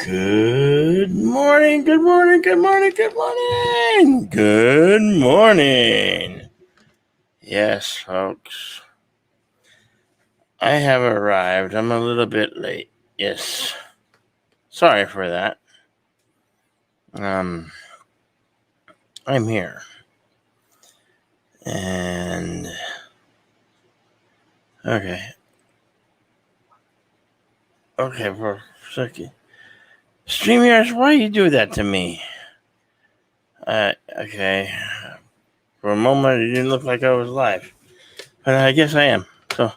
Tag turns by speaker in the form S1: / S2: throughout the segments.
S1: Good morning, good morning, good morning, good morning, good morning. Yes, folks, I have arrived. I'm a little bit late. Yes, sorry for that. I'm here. And, okay, for a second. StreamYards, why you do that to me? Okay. For a moment, it didn't look like I was live. But I guess I am. So,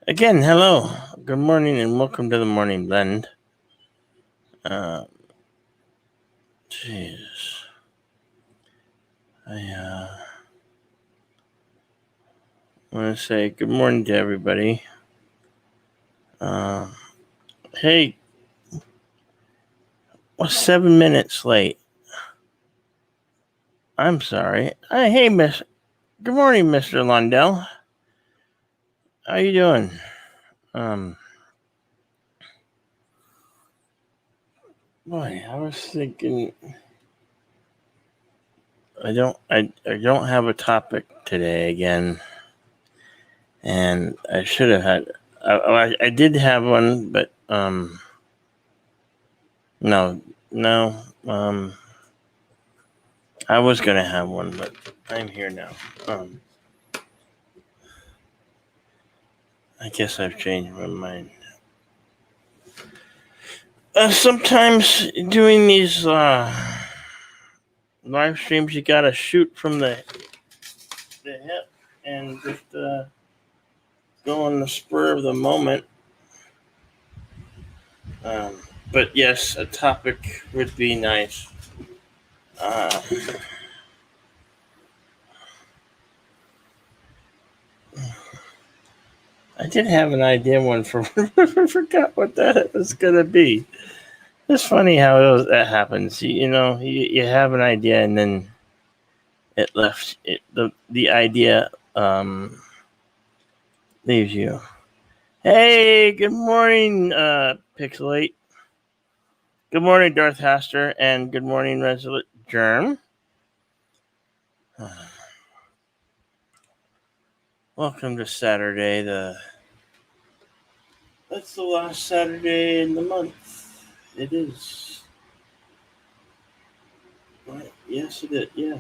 S1: again, hello. Good morning and welcome to the Morning Blend. Jeez. I want to say good morning to everybody. Hey, well, 7 minutes late. I'm sorry. Hey, Miss. Good morning, Mr. Lundell. How you doing? Boy, I was thinking. I don't have a topic today again, and I should have had. I did have one, but no. I was gonna have one, but I'm here now. I guess I've changed my mind. Sometimes doing these live streams, you gotta shoot from the hip and just go on the spur of the moment. But yes, a topic would be nice. I did have an idea one for. I forgot what that was gonna be. It's funny how that happens. You have an idea and then it left it. The idea leaves you. Hey, good morning, Pixelate. Good morning, Darth Haster, and good morning, Resolute Germ. Welcome to Saturday. That's the last Saturday in the month. It is. Right. Yes, it is. Yeah.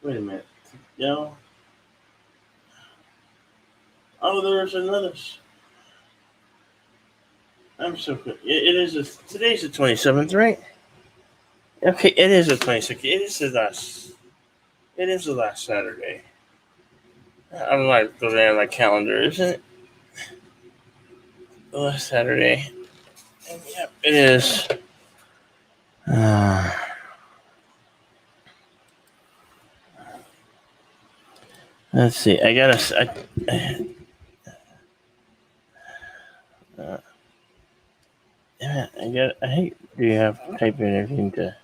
S1: Wait a minute. No. Oh, there's another. I'm so good. It is. Today's the 27th, right? Okay, it is the 26th. It is the last. It is the last Saturday. I'm like looking at my calendar, isn't it? The last Saturday. And yep, it is. Let's see. I gotta. I hate. Do you have to type in anything to?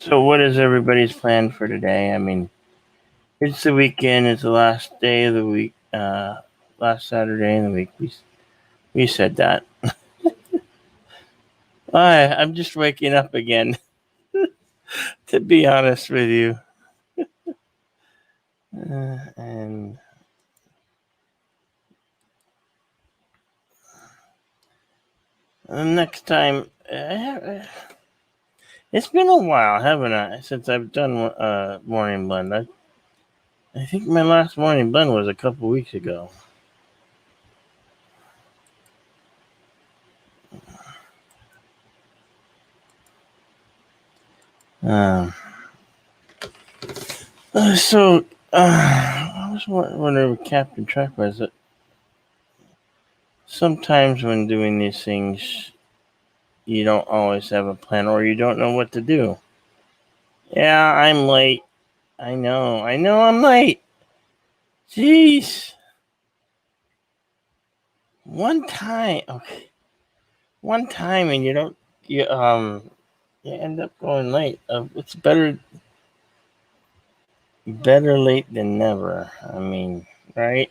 S1: So what is everybody's plan for today? I mean, it's the weekend. It's the last day of the week. Last Saturday in the week. We said that. I'm just waking up again. To be honest with you. And the next time, it's been a while, haven't I? Since I've done morning blend. I think my last morning blend was a couple weeks ago. I was wondering what Captain Track was. Sometimes when doing these things, you don't always have a plan or you don't know what to do. Yeah, I'm late. I know I'm late. Jeez. One time, okay. One time and you end up going late. It's better late than never. I mean, right?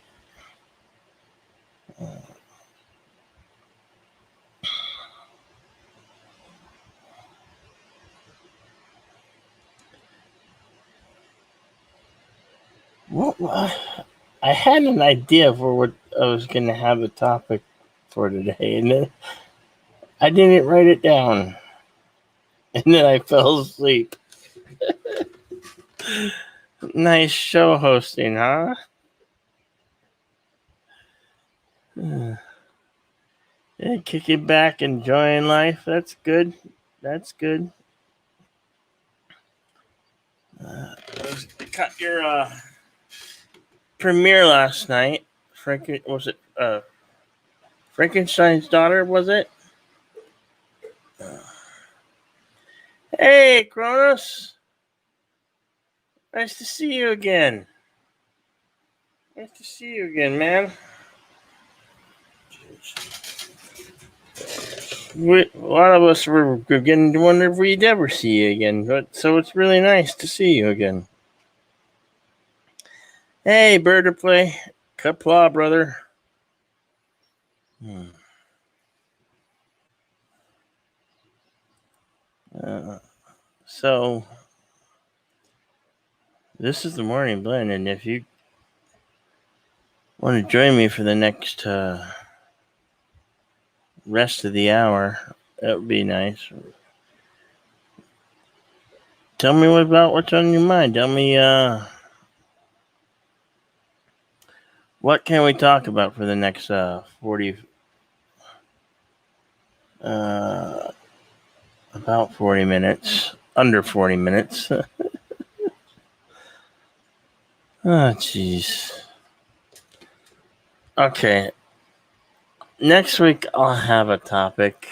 S1: Well, I had an idea for what I was going to have a topic for today, and then I didn't write it down, and then I fell asleep. Nice show hosting, huh? Yeah, kicking back, enjoying life. That's good. That's good. Cut your premiere last night. Was it Frankenstein's daughter? Was it? Hey, Kronos. Nice to see you again. Nice to see you again, man. A lot of us were beginning to wonder if we'd ever see you again, but so it's really nice to see you again. Hey, Bird of Play. Kapla, brother. So, this is the Morning Blend, and if you want to join me for the next rest of the hour, that would be nice. Tell me about what's on your mind. Tell me what can we talk about for the next 40 about 40 minutes, under 40 minutes. Oh, jeez. Okay. Next week I'll have a topic,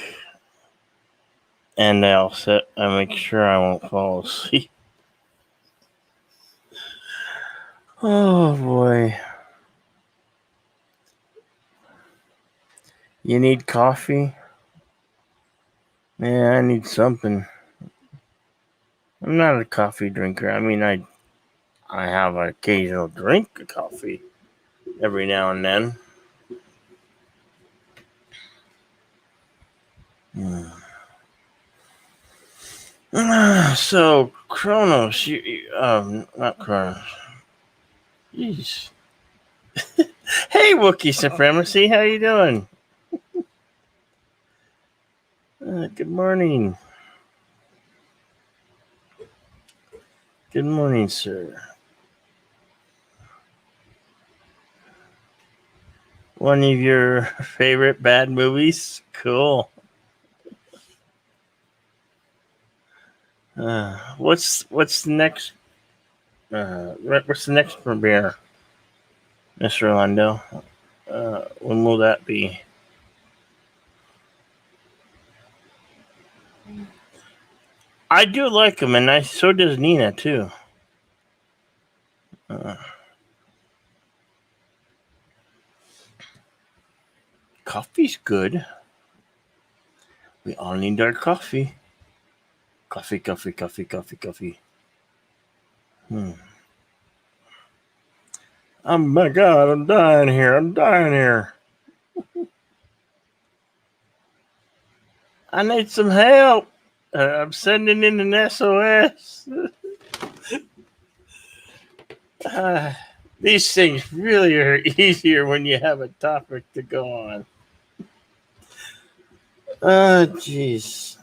S1: and I'll make sure I won't fall asleep. Oh boy. You need coffee? Yeah, I need something. I'm not a coffee drinker. I mean, I have an occasional drink of coffee every now and then. So, Kronos, not Kronos. Jeez. Hey, Wookiee Supremacy, how you doing? Good morning. Good morning, sir. One of your favorite bad movies? Cool. What's the next? What's the next premiere, Mr. Orlando? When will that be? I do like him, and so does Nina too. Coffee's good. We all need our coffee. Coffee. Oh my God, I'm dying here. I need some help. I'm sending in an SOS. These things really are easier when you have a topic to go on. Jeez.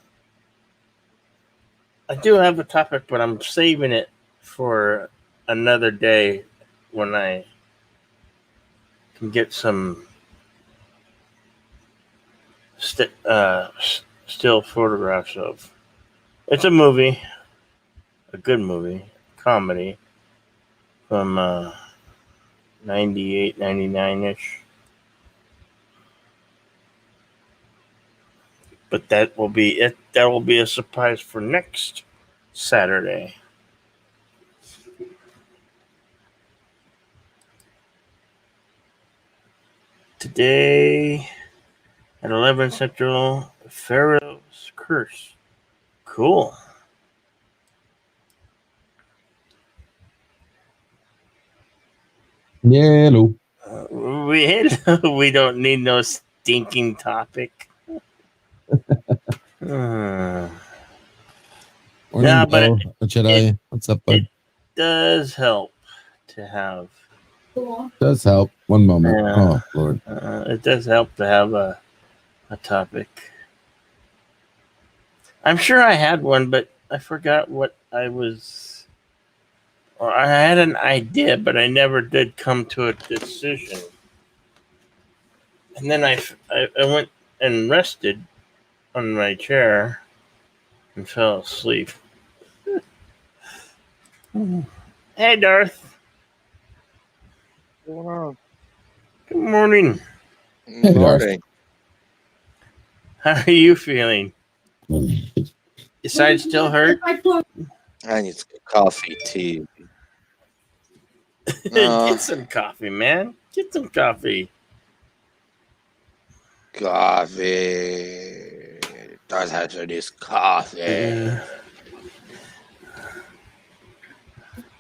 S1: I do have a topic, but I'm saving it for another day when I can get some still photographs of. It's a movie, a good movie, comedy from 98, 99-ish. But that will be it. That will be a surprise for next Saturday. today at 11 Central. Pharaoh's Curse. Cool.
S2: Yeah, hello.
S1: We don't need no stinking topic.
S2: Morning,
S1: No, but
S2: Bill. Jedi. What's up, bud?
S1: it does help to have.
S2: Does help. One moment.
S1: Yeah.
S2: Oh, Lord.
S1: It does help to have a topic. I'm sure I had one, but I forgot what I was. Or I had an idea, but I never did come to a decision. And then I went and rested on my chair and fell asleep. Hey, Darth.
S3: What's going on?
S1: Good morning.
S2: Hey, Darth.
S3: Morning.
S1: How are you feeling? Your side still hurt?
S3: I need some coffee, tea.
S1: Get some coffee, man. Get some coffee.
S3: Coffee. Darth Hatcher needs coffee.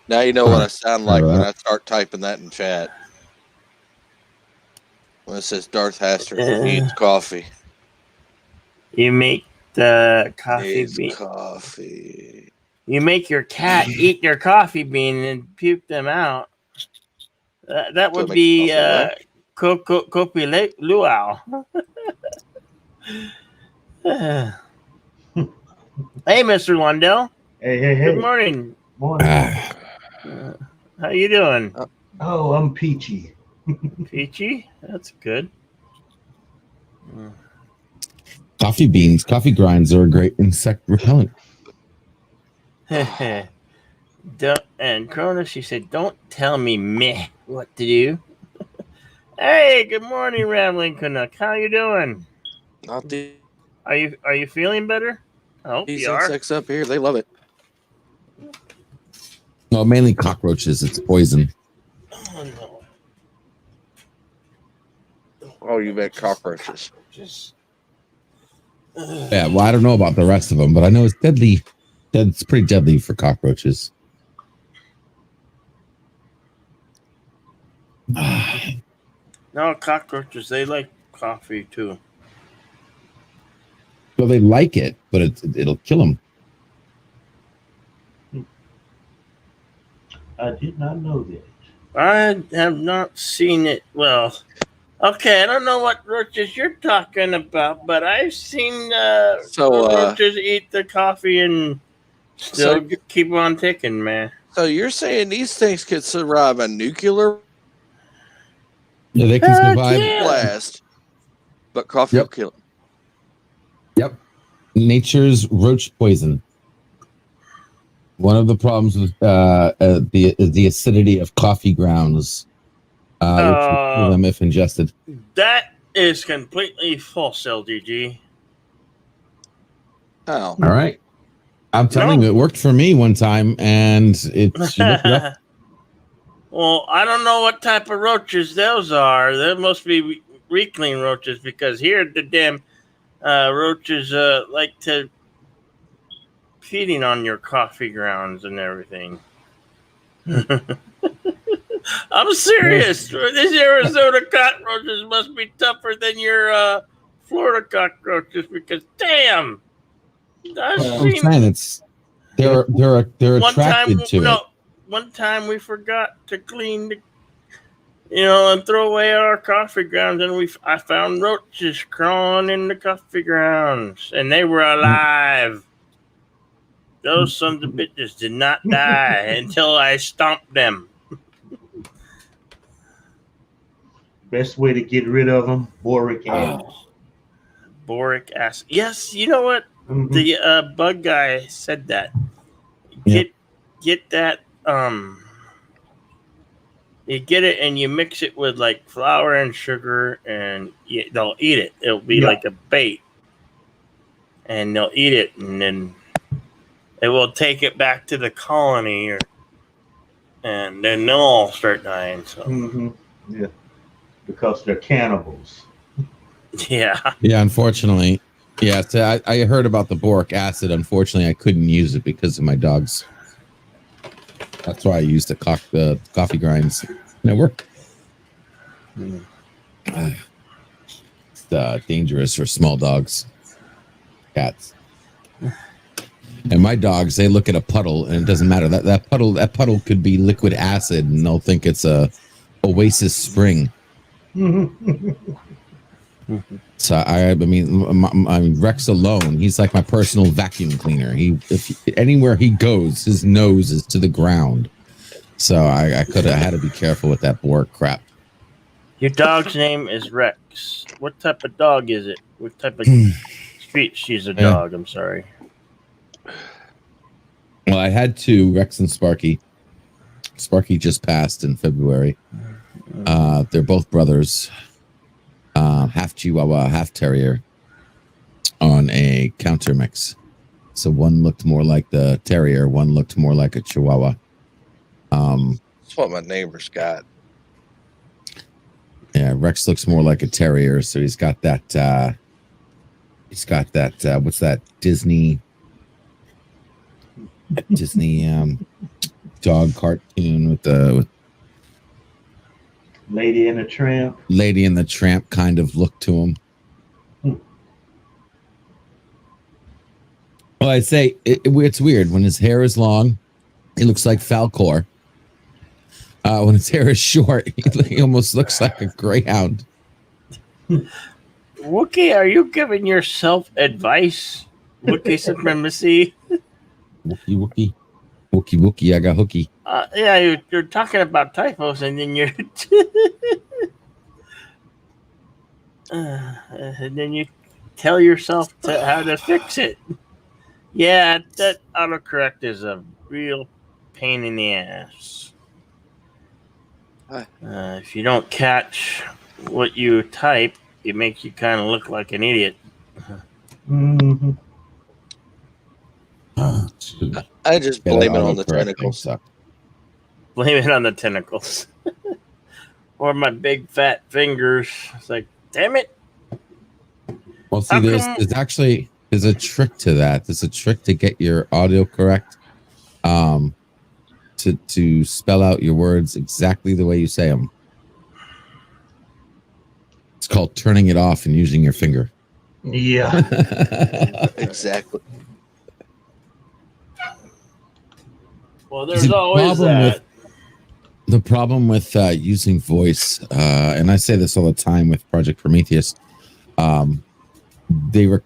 S3: Now you know what I sound like when I start typing that in chat. When it says Darth Hatcher needs coffee.
S1: You make the coffee
S3: Needs
S1: bean.
S3: coffee.
S1: You make your cat eat their coffee bean and puke them out. That would be Kopi Luau. Hey, Mr. Lundell.
S4: Hey.
S1: Good morning.
S4: Morning.
S1: How you doing?
S4: Oh, I'm peachy.
S1: Peachy? That's good.
S2: Coffee beans, coffee grinds are a great insect repellent.
S1: And Krona, she said, "Don't tell me meh what to do." Hey, good morning, Rambling Canuck. How you doing?
S3: Not these
S1: Are you feeling better? I hope you are.
S3: insects up here. They love it.
S2: Well, mainly cockroaches. It's poison.
S1: Oh, no.
S3: Oh, you bet cockroaches.
S2: Yeah, well, I don't know about the rest of them, but I know it's deadly. It's pretty deadly for cockroaches.
S1: No, cockroaches, they like coffee too.
S2: Well, they like it, but it'll kill them.
S4: I did not know that.
S1: I have not seen it. Well, okay, I don't know what roaches you're talking about, but I've seen roaches eat the coffee and still keep on ticking, man.
S3: So you're saying these things could survive a nuclear
S2: Yeah, they can survive
S3: blast, but coffee will kill them.
S2: Yep. Nature's roach poison. One of the problems with the acidity of coffee grounds, which will kill them if ingested.
S1: That is completely false, LDG.
S3: Oh.
S2: All right. I'm telling you, it worked for me one time, and it's...
S1: Well, I don't know what type of roaches those are. There must be reclean roaches, because here the damn roaches like to feeding on your coffee grounds and everything. I'm serious. These Arizona cockroaches must be tougher than your Florida cockroaches, because damn,
S2: I'm saying they're attracted to it.
S1: One time we forgot to clean and throw away our coffee grounds, and I found roaches crawling in the coffee grounds, and they were alive. Those sons of bitches did not die until I stomped them.
S4: Best way to get rid of them, boric acid.
S1: Boric acid. Yes, you know what? Mm-hmm. The bug guy said that. Get that. You get it and you mix it with like flour and sugar, and they'll eat it. It'll be like a bait, and they'll eat it, and then they will take it back to the colony, and then they'll all start dying. So,
S4: because they're cannibals.
S1: Yeah.
S2: Yeah, unfortunately. Yeah, so I heard about the boric acid. Unfortunately, I couldn't use it because of my dogs. That's why I used the coffee grinds. And it worked. It's dangerous for small dogs, cats. And my dogs, they look at a puddle, and it doesn't matter. That puddle could be liquid acid, and they'll think it's a Oasis spring. So I mean, Rex alone, he's like my personal vacuum cleaner. Anywhere he goes, his nose is to the ground. So I had to be careful with that boric crap.
S1: Your dog's name is Rex. What type of dog is it? What type of street? She's a dog. I'm sorry.
S2: Well, I had two, Rex and Sparky. Sparky just passed in February. They're both brothers. Half Chihuahua, half Terrier on a counter mix. So one looked more like the Terrier, one looked more like a Chihuahua.
S3: That's what my neighbor's got.
S2: Yeah, Rex looks more like a Terrier, so he's got that what's that Disney dog cartoon with
S4: Lady and the Tramp.
S2: Lady and the Tramp kind of look to him. Well, I'd say it's weird. When his hair is long, he looks like Falcor. When his hair is short, he almost looks like a greyhound.
S1: Wookie, are you giving yourself advice? Wookie supremacy?
S2: Wookie, I got hooky.
S1: Yeah, you're talking about typos, and then you tell yourself how to fix it. Yeah, that autocorrect is a real pain in the ass. If you don't catch what you type, it makes you kind of look like an idiot.
S4: Mm-hmm.
S3: I just blame it on the tentacles.
S1: Blame it on the tentacles. Or my big fat fingers. It's like, damn it.
S2: Well, see, there's a trick to that. There's a trick to get your audio correct. To spell out your words exactly the way you say them. It's called turning it off and using your finger.
S4: Yeah.
S3: Exactly.
S1: Well, there's always that.
S2: The problem with using voice, and I say this all the time with Project Prometheus, they were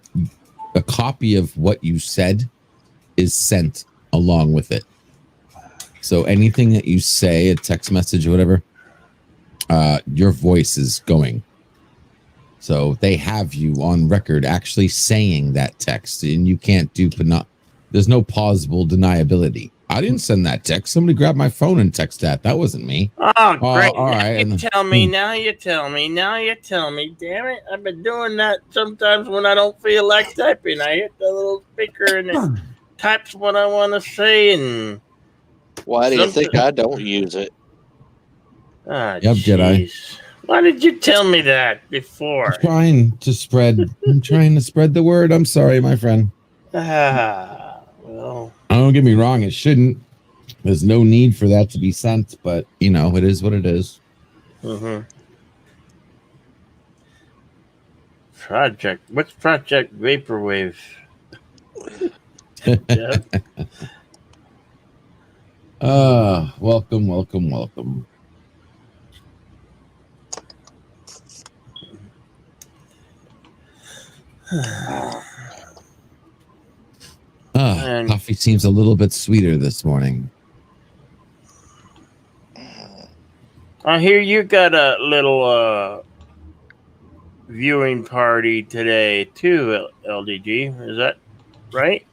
S2: a copy of what you said is sent along with it. So anything that you say, a text message or whatever, your voice is going. So they have you on record actually saying that text, and you can't there's no plausible deniability. I didn't send that text. Somebody grabbed my phone and texted that. That wasn't me.
S1: Oh, great.
S2: All right.
S1: Now you tell me. Damn it. I've been doing that sometimes when I don't feel like typing. I hit the little speaker and it types what I want to say. And
S3: why do you think I don't use it?
S2: Yep, Jedi.
S1: Why did you tell me that before?
S2: I'm trying to spread the word. I'm sorry, my friend.
S1: Well.
S2: Don't get me wrong, it shouldn't. There's no need for that to be sent, but it is what it is.
S1: Mm-hmm. What's Project Vaporwave?
S2: Welcome. Coffee seems a little bit sweeter this morning.
S1: I hear you got a little viewing party today too, LDG. Is that right?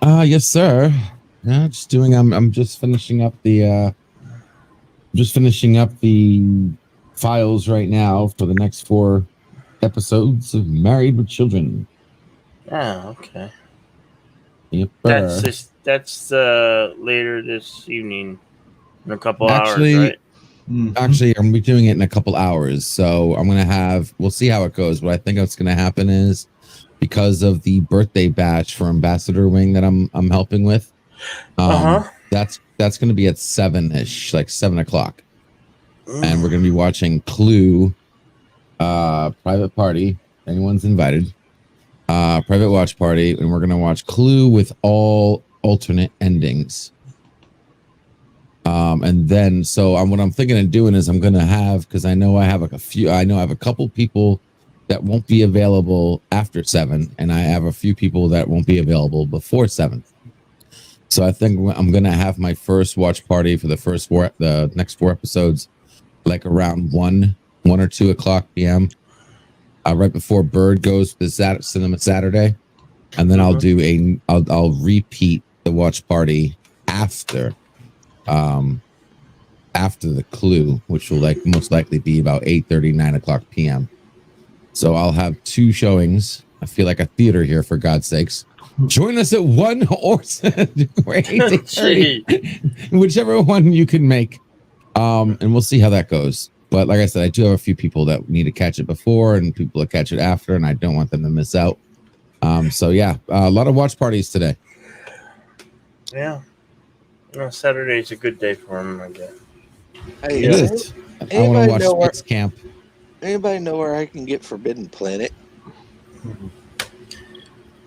S2: Yes, sir. Yeah, I'm just finishing up the files right now for the next 4 episodes of Married with Children.
S1: Oh, okay.
S2: Yep.
S1: That's later this evening in a couple hours, right?
S2: Actually, I'm gonna be doing it in a couple hours, so we'll see how it goes. What I think what's gonna happen is, because of the birthday batch for Ambassador Wing that I'm helping with, that's gonna be at 7-ish, like 7 o'clock, and we're gonna be watching Clue, private party. Anyone's invited. Private watch party, and we're gonna watch Clue with all alternate endings. And then, what I'm thinking of doing is I'm gonna have, because I know I have a couple people that won't be available after 7, and I have a few people that won't be available before 7. So I think I'm gonna have my first watch party for the next 4 episodes, like around 1 or 2 o'clock p.m. Right before Bird goes to Cinema Saturday, and then I'll repeat the watch party after the Clue, which will most likely be about 8:30, 9 o'clock p.m. So I'll have 2 showings. I feel like a theater here, for God's sakes. Join us at 1 or 8:30, whichever one you can make. And we'll see how that goes. But like I said, I do have a few people that need to catch it before and people that catch it after, and I don't want them to miss out. So yeah, a lot of watch parties today.
S1: Yeah. Saturday's a good day for him, I guess.
S3: Hey,
S2: It is. I want to watch Spitz Camp.
S3: Anybody know where I can get Forbidden Planet?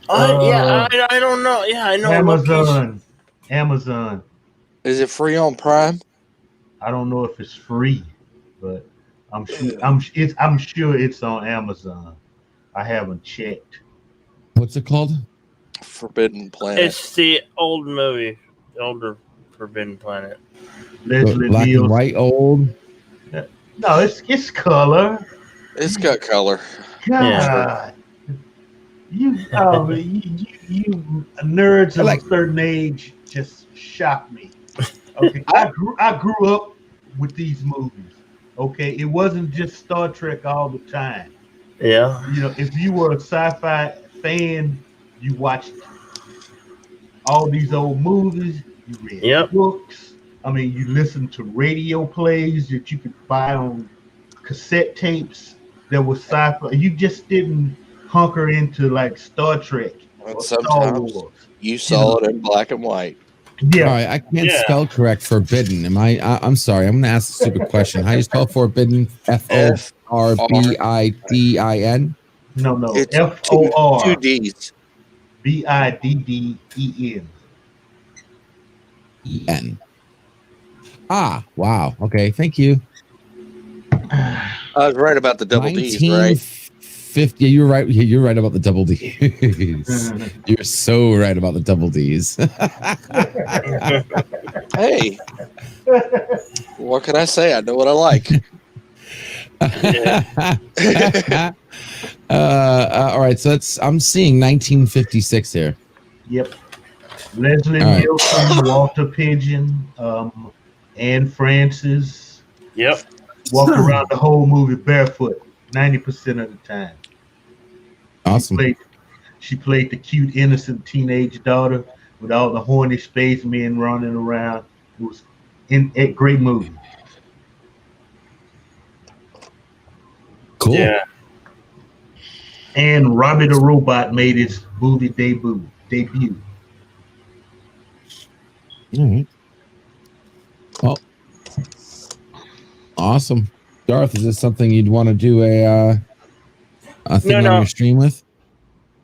S1: I don't know. Yeah, I know.
S4: Amazon.
S3: Is it free on Prime?
S4: I don't know if it's free, but I'm sure it's on Amazon. I haven't checked.
S2: What's it called?
S3: Forbidden Planet.
S1: It's the old movie, the older Forbidden Planet.
S4: Leslie
S2: Black
S4: Nielsen.
S2: and white old.
S4: No, it's color.
S3: It's got color.
S4: God, you nerds of a certain age just shock me. Okay, I grew up with these movies. Okay, it wasn't just Star Trek all the time.
S1: Yeah.
S4: You know, if you were a sci-fi fan, you watched all these old movies. You read books. I mean, you listened to radio plays that you could buy on cassette tapes that were sci-fi. You just didn't hunker into like Star Trek or Star Wars.
S3: You saw it in black and white.
S4: Yeah.
S2: All right, I can't spell correct forbidden. I'm sorry. I'm going to ask a stupid question. How do you spell forbidden? Forbidin?
S4: No.
S3: It's
S4: FOR.
S3: 2 D's.
S4: BIDDEN.
S2: EN. Ah, wow. Okay, thank you.
S3: I was right about the double D's, right?
S2: 1950. You're right. You're right about the double D's. You're so right about the double D's.
S3: Hey, what can I say? I know what I like.
S2: All right, so I'm seeing 1956 here.
S4: Yep. Leslie Nielsen, Walter Pigeon, Anne Francis.
S1: Yep.
S4: Walked around the whole movie barefoot 90% of the time.
S2: Awesome.
S4: She played the cute, innocent teenage daughter with all the horny spacemen running around. It was a great movie.
S2: Cool.
S1: Yeah.
S4: And Robbie the Robot made his movie debut.
S2: All right. Well, awesome. Darth, is this something you'd want to do a thing on your stream with?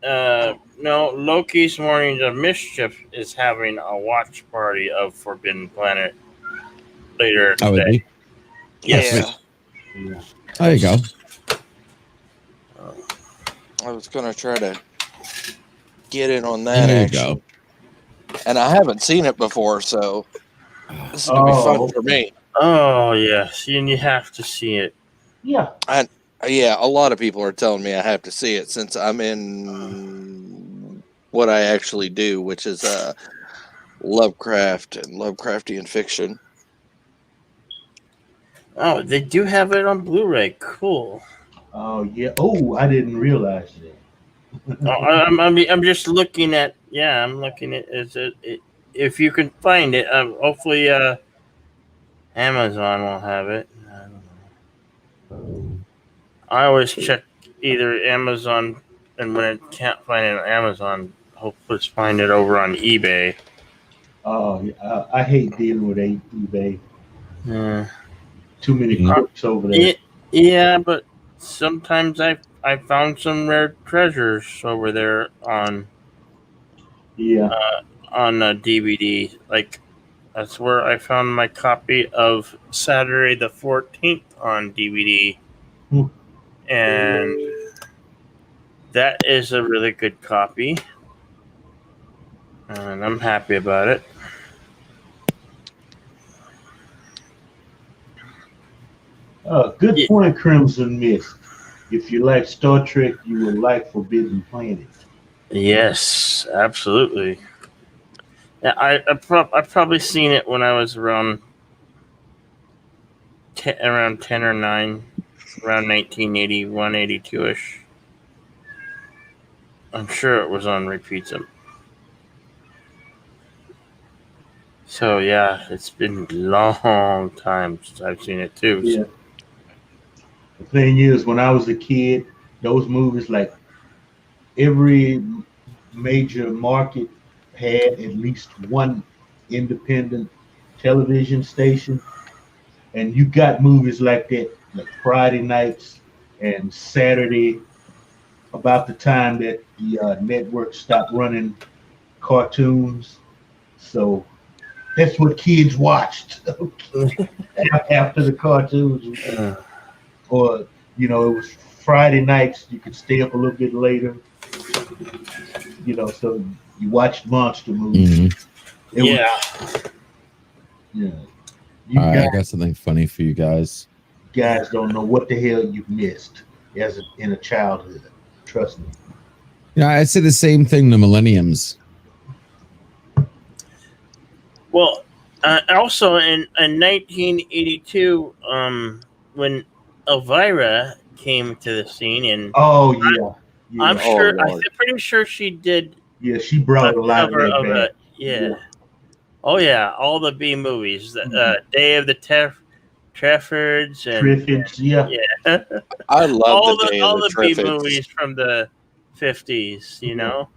S1: No, Loki's Mornings of Mischief is having a watch party of Forbidden Planet later today.
S3: Yeah.
S2: There you go.
S3: I was going to try to get in on that.
S2: There you
S3: actually.
S2: go.
S3: And I haven't seen it before, so this is going to be fun for me.
S1: Oh, yes. You have to see it.
S4: Yeah.
S3: Yeah, a lot of people are telling me I have to see it since I'm in what I actually do, which is Lovecraft and Lovecraftian fiction.
S1: Oh, they do have it on Blu-ray. Cool.
S4: Oh, yeah. Oh, I didn't realize that.
S1: I'm just looking at. Yeah, I'm looking at. Is it if you can find it? Hopefully, Amazon will have it. I don't know. I always check either Amazon, and when I can't find it on Amazon, hopefully find it over on eBay.
S4: Oh, I hate dealing with eBay.
S1: Yeah.
S4: Too many crooks over there.
S1: Yeah, but sometimes I found some rare treasures over there on DVD. Like that's where I found my copy of Saturday the 14th on DVD, and that is a really good copy, and I'm happy about it.
S4: Good point, Crimson Mist. If you like Star Trek, you will like Forbidden Planet.
S1: Yes, absolutely. Yeah, I've probably seen it when I was around 10 or 9, around 1981, 82-ish. I'm sure it was on repeats. So yeah, it's been a long time since I've seen it too.
S4: Yeah. The thing is, when I was a kid, those movies, like every major market had at least one independent television station, and you got movies like that, like Friday nights and Saturday, about the time that the network stopped running cartoons. So that's what kids watched after the cartoons. Or, it was Friday nights. You could stay up a little bit later. So you watched monster movies.
S2: Mm-hmm. All right, I got something funny for you guys.
S4: Guys don't know what the hell you missed in a childhood. Trust me.
S2: I'd say the same thing to millenniums.
S1: Well, also in 1982, when Elvira came to the scene, and I'm pretty sure she did.
S4: Yeah, she brought a lot of that back.
S1: Yeah. Oh yeah, all the B movies, Day of the Triffids, and
S4: Triffids, yeah.
S3: I love
S1: all
S3: the
S1: B movies from the 50s.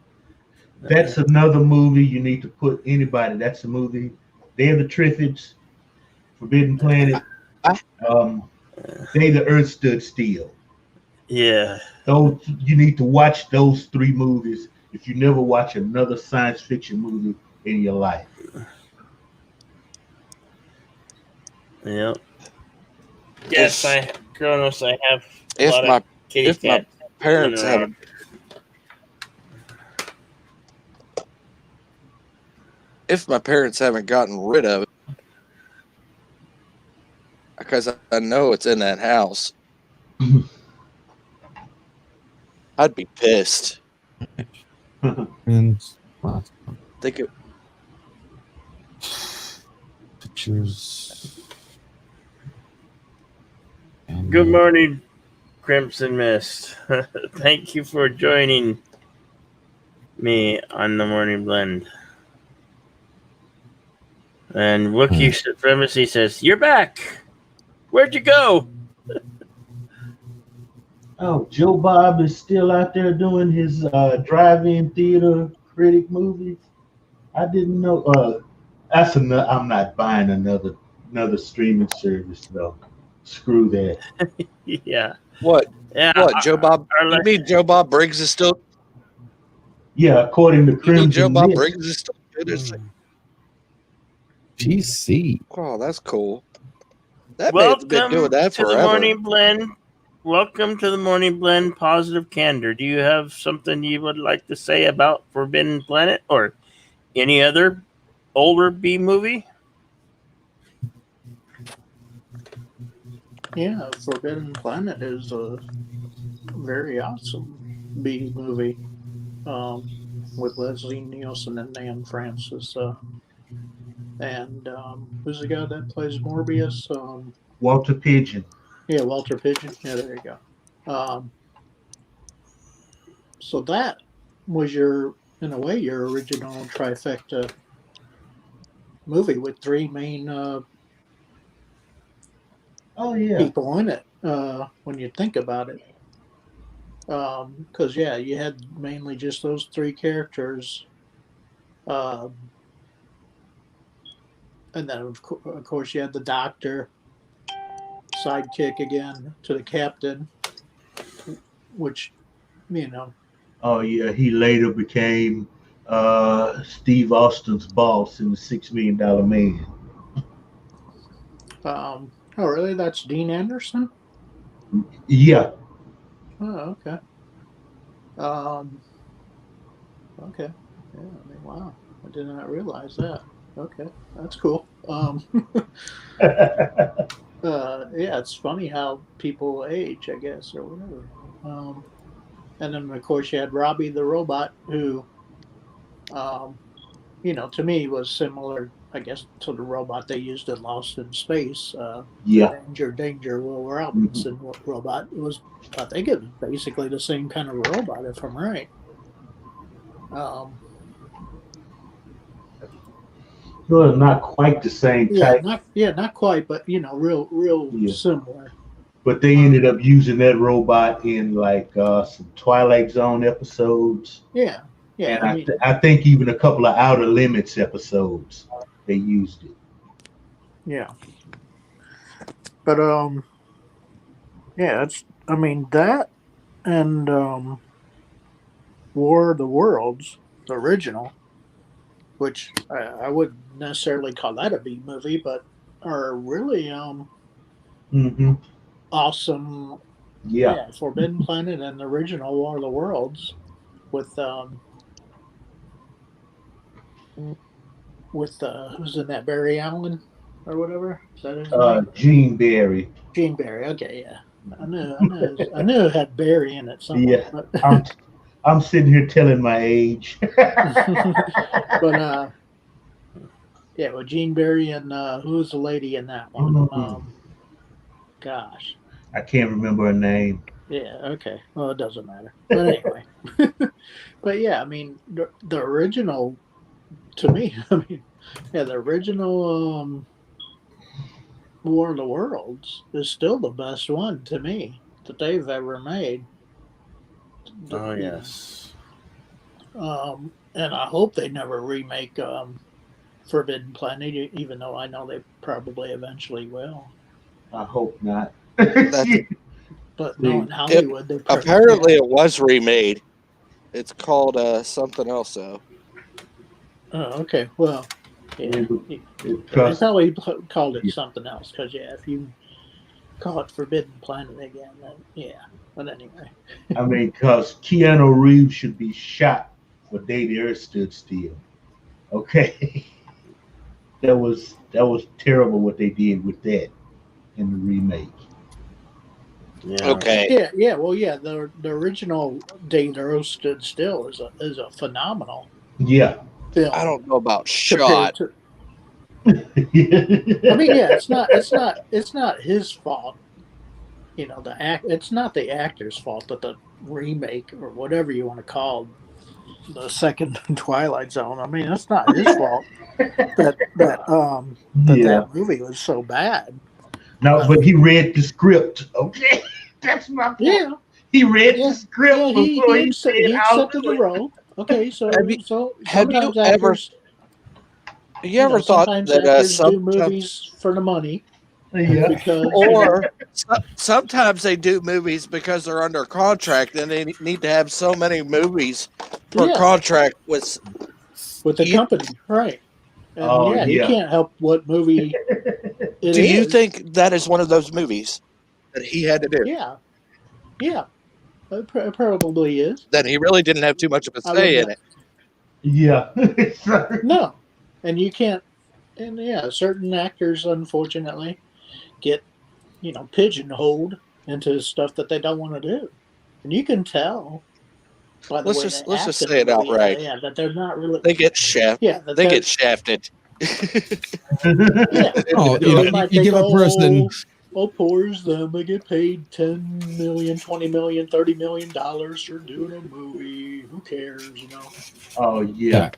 S4: That's another movie you need to put anybody. That's a movie. Day of the Triffids, Forbidden Planet, Day the Earth Stood Still.
S1: Yeah.
S4: Those you need to watch those 3 movies if you never watch another science fiction movie in your life.
S1: Yep. Yes, Kronos, I have
S3: if my parents haven't gotten rid of it, because I know it's in that house, I'd be pissed.
S2: And
S3: think it
S2: pictures.
S1: Good morning, Crimson Mist. Thank you for joining me on the Morning Blend. And Wookiee Supremacy says, "You're back. Where'd you go?"
S4: Oh, Joe Bob is still out there doing his drive-in theater critic movies. I didn't know. I'm not buying another streaming service though. Screw that.
S1: Yeah.
S3: What?
S1: Yeah.
S3: What? Joe Bob? You mean Joe Bob Briggs is still?
S4: Yeah, according to Crimson
S3: Joe Bob
S4: Mist.
S3: Briggs is still good.
S2: PC.
S3: Oh, that's cool. That
S1: Welcome
S3: man's been doing that
S1: to
S3: forever.
S1: the Morning Blend. Welcome to the Morning Blend Positive Candor. Do you have something you would like to say about Forbidden Planet or any other older B movie?
S5: Yeah, Forbidden Planet is a very awesome B movie with Leslie Nielsen and Nan Francis. And who's the guy that plays Morbius?
S4: Walter Pidgeon.
S5: Yeah, Walter Pidgeon. Yeah, there you go. So that was in a way, your original trifecta movie with 3 main
S4: Oh yeah.
S5: people in it when you think about it. Because yeah, you had mainly just those three characters, and then of course you had the doctor, sidekick again to the captain, which you know.
S4: Oh yeah. He later became Steve Austin's boss in the $6 Million Man.
S5: Oh really? That's Dean Anderson.
S4: Yeah.
S5: Oh okay. Um, okay. Yeah. I mean, wow. I did not realize that. Okay, that's cool. Yeah, it's funny how people age, I guess, or whatever. And then of course you had Robbie the robot, who, um, to me was similar, I guess, to the robot they used in Lost in Space.
S4: Yeah.
S5: The Danger Will Robinson robot. It was, I think, it was basically the same kind of robot, if I'm right.
S4: No, not quite the same type.
S5: Not quite, but real
S4: Yeah.
S5: similar.
S4: But they ended up using that robot in like some Twilight Zone episodes.
S5: Yeah, yeah.
S4: And I think even a couple of Outer Limits episodes, they used it.
S5: Yeah. But yeah, that and War of the Worlds, the original, which I wouldn't necessarily call that a B movie, but are really awesome.
S4: Yeah.
S5: Forbidden Planet and the original War of the Worlds with who's in that, Barry Allen or whatever? Is that his name?
S4: Gene Barry.
S5: Gene Barry. Okay, yeah. I knew it had Barry in it somewhere.
S4: Yeah.
S5: But,
S4: I'm sitting here telling my age.
S5: but yeah, with Gene Barry and who's the lady in that one? Gosh.
S4: I can't remember her name.
S5: Yeah, okay. Well, it doesn't matter. But anyway. But yeah, I mean, the original, to me, the original War of the Worlds is still the best one to me that they've ever made.
S1: Oh yes.
S5: And I hope they never remake Forbidden Planet, even though I know they probably eventually will.
S4: I hope not.
S5: But no, in Hollywood, they
S3: apparently it was remade. It's called something else, though.
S5: Oh, okay. Well, yeah. They probably called it something else, because if you call it Forbidden Planet again, then yeah. But anyway.
S4: I mean, because Keanu Reeves should be shot for Day the Earth Stood Still. Okay. That was terrible what they did with that in the remake.
S1: Yeah.
S3: Okay.
S5: Yeah. Well, yeah. The original Day the Earth Stood Still is a phenomenal.
S4: Yeah.
S5: Film.
S3: I don't know about shot.
S5: I mean, yeah. It's not his fault. It's not the actor's fault that the remake or whatever you want to call the second Twilight Zone. I mean, it's not his fault that movie was so bad.
S4: No, but he read the script. Okay, that's my point.
S5: Yeah,
S4: he read the script before he
S5: accepted the role. Okay, so
S3: have you
S5: sometimes actors,
S3: you ever thought that
S5: actors do movies for the money?
S4: Yeah.
S3: Or sometimes they do movies because they're under contract and they need to have so many movies per contract with
S5: the company, right? And you can't help what movie it is.
S3: Do you think that is one of those movies that he had to do?
S5: Yeah, it probably is.
S3: Then he really didn't have too much of a say in it.
S4: Yeah.
S5: No, and you can't. And certain actors, unfortunately, get pigeonholed into stuff that they don't want to do, and you can tell. By the
S3: let's just say it outright.
S5: Yeah, that they're not really.
S3: They get shafted.
S5: Yeah,
S3: they get shafted.
S2: You give a person.
S5: Poor's them. They get paid $10 million, $20 million, $30 million for doing a movie. Who cares?
S4: Oh yeah.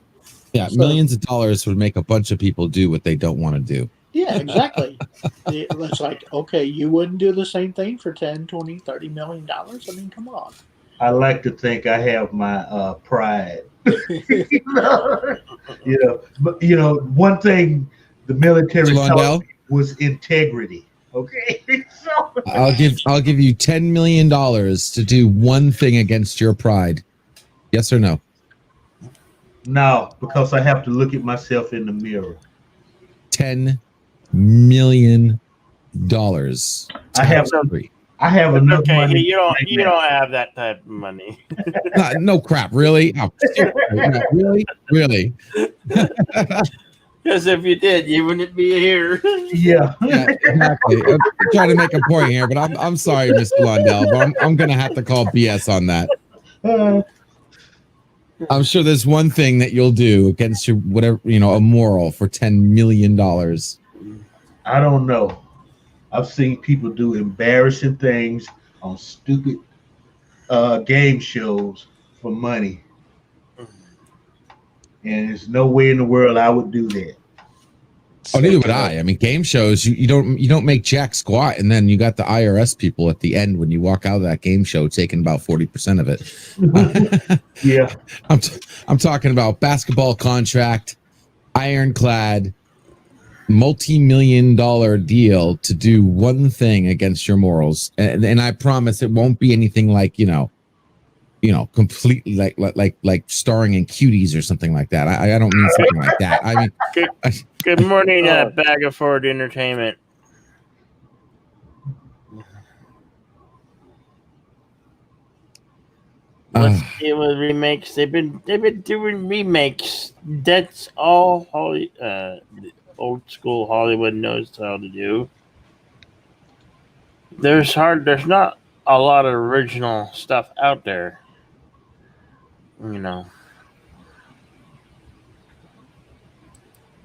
S2: Yeah, millions of dollars would make a bunch of people do what they don't want to do.
S5: Yeah, exactly. It's like, okay, you wouldn't do the same thing for 10, 20, $30 million. I mean, come on.
S4: I like to think I have my pride. But one thing the military
S2: Mr.
S4: taught
S2: Lundell,
S4: me was integrity. Okay, so
S2: I'll give you $10 million to do one thing against your pride. Yes or no?
S4: no, because I have to look at myself in the mirror.
S2: $10 million.
S4: I have
S2: Free.
S4: I have
S1: It's
S4: enough
S1: okay.
S4: money.
S1: You don't.
S4: right
S1: You
S4: now.
S1: don't have that type of money.
S2: No crap, really? Oh, no, really?
S1: Because if you did, you wouldn't be here.
S4: Yeah.
S2: Yeah, exactly. I'm trying to make a point here, but I'm sorry, Mr. Lundell, but I'm gonna have to call BS on that. I'm sure there's one thing that you'll do against your whatever, a moral for $10 million.
S4: I don't know. I've seen people do embarrassing things on stupid game shows for money, and there's no way in the world I would do that.
S2: Oh, neither would I. I mean, game shows you don't make jack squat, and then you got the IRS people at the end when you walk out of that game show taking about 40% of it.
S4: Yeah.
S2: I'm talking about basketball contract, ironclad, multi-million-dollar deal to do one thing against your morals, and I promise it won't be anything like completely like starring in Cuties or something like that. I don't mean something like that. I mean,
S1: Good morning, Bag of Ford Entertainment. Let's deal with remakes. They've been doing remakes. That's all old school Hollywood knows how to do. There's not a lot of original stuff out there.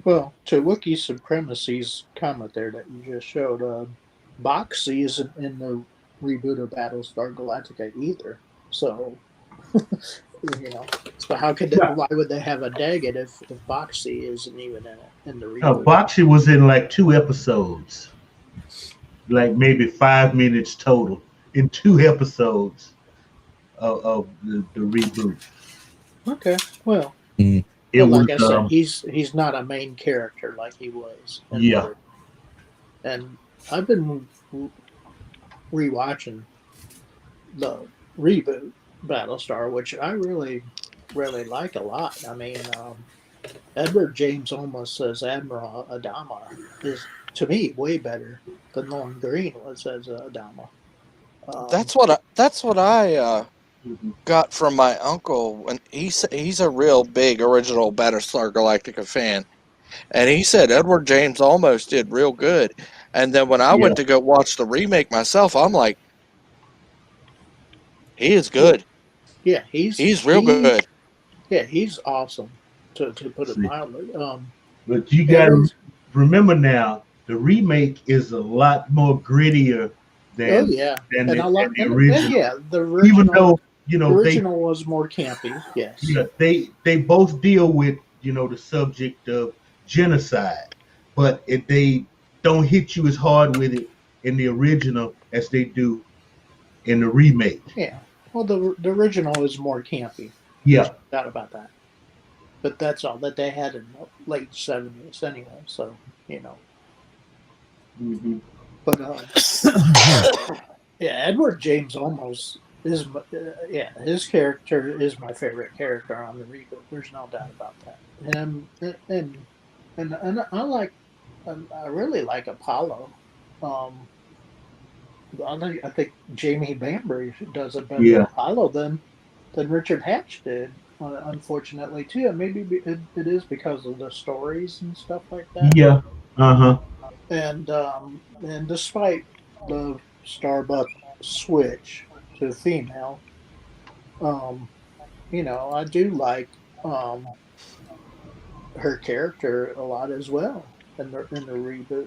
S5: Well, to Wookiee Supremacy's comment there that you just showed, Boxy isn't in the reboot of Battlestar Galactica either. So, so why would they have a Daggett if Boxy isn't even in the reboot?
S4: Boxy was in like 2 episodes, like maybe 5 minutes total in 2 episodes of the reboot.
S5: Okay, well. Like I said, he's not a main character like he was. And I've been rewatching the reboot Battlestar, which I really, really like a lot. I mean, Edward James Olmos as Admiral Adama is, to me, way better than Lorne Green was as Adama.
S3: That's what I got from my uncle when he's a real big original Battlestar Galactica fan, and he said Edward James almost did real good. And then when I went to go watch the remake myself, I'm like, he is good.
S5: Yeah, he's
S3: real good.
S5: Yeah, he's awesome. To put it mildly.
S4: But you got to remember now, the remake is a lot more grittier than the original.
S5: The original.
S4: Even though
S5: the original was more campy. Yes.
S4: Yeah, they both deal with the subject of genocide, but they don't hit you as hard with it in the original as they do in the remake.
S5: Yeah. Well, the original is more campy.
S4: Yeah.
S5: Doubt about that. But that's all that they had in the late 70s anyway. So
S4: Mm-hmm.
S5: But yeah, Edward James Olmos is his character is my favorite character on the reboot. There's no doubt about that. And I really like Apollo. I think Jamie Bambury does a better Apollo than Richard Hatch did. Unfortunately, too. Maybe it is because of the stories and stuff like that.
S4: Yeah.
S5: And despite the Starbuck switch to female, I do like her character a lot as well in the reboot,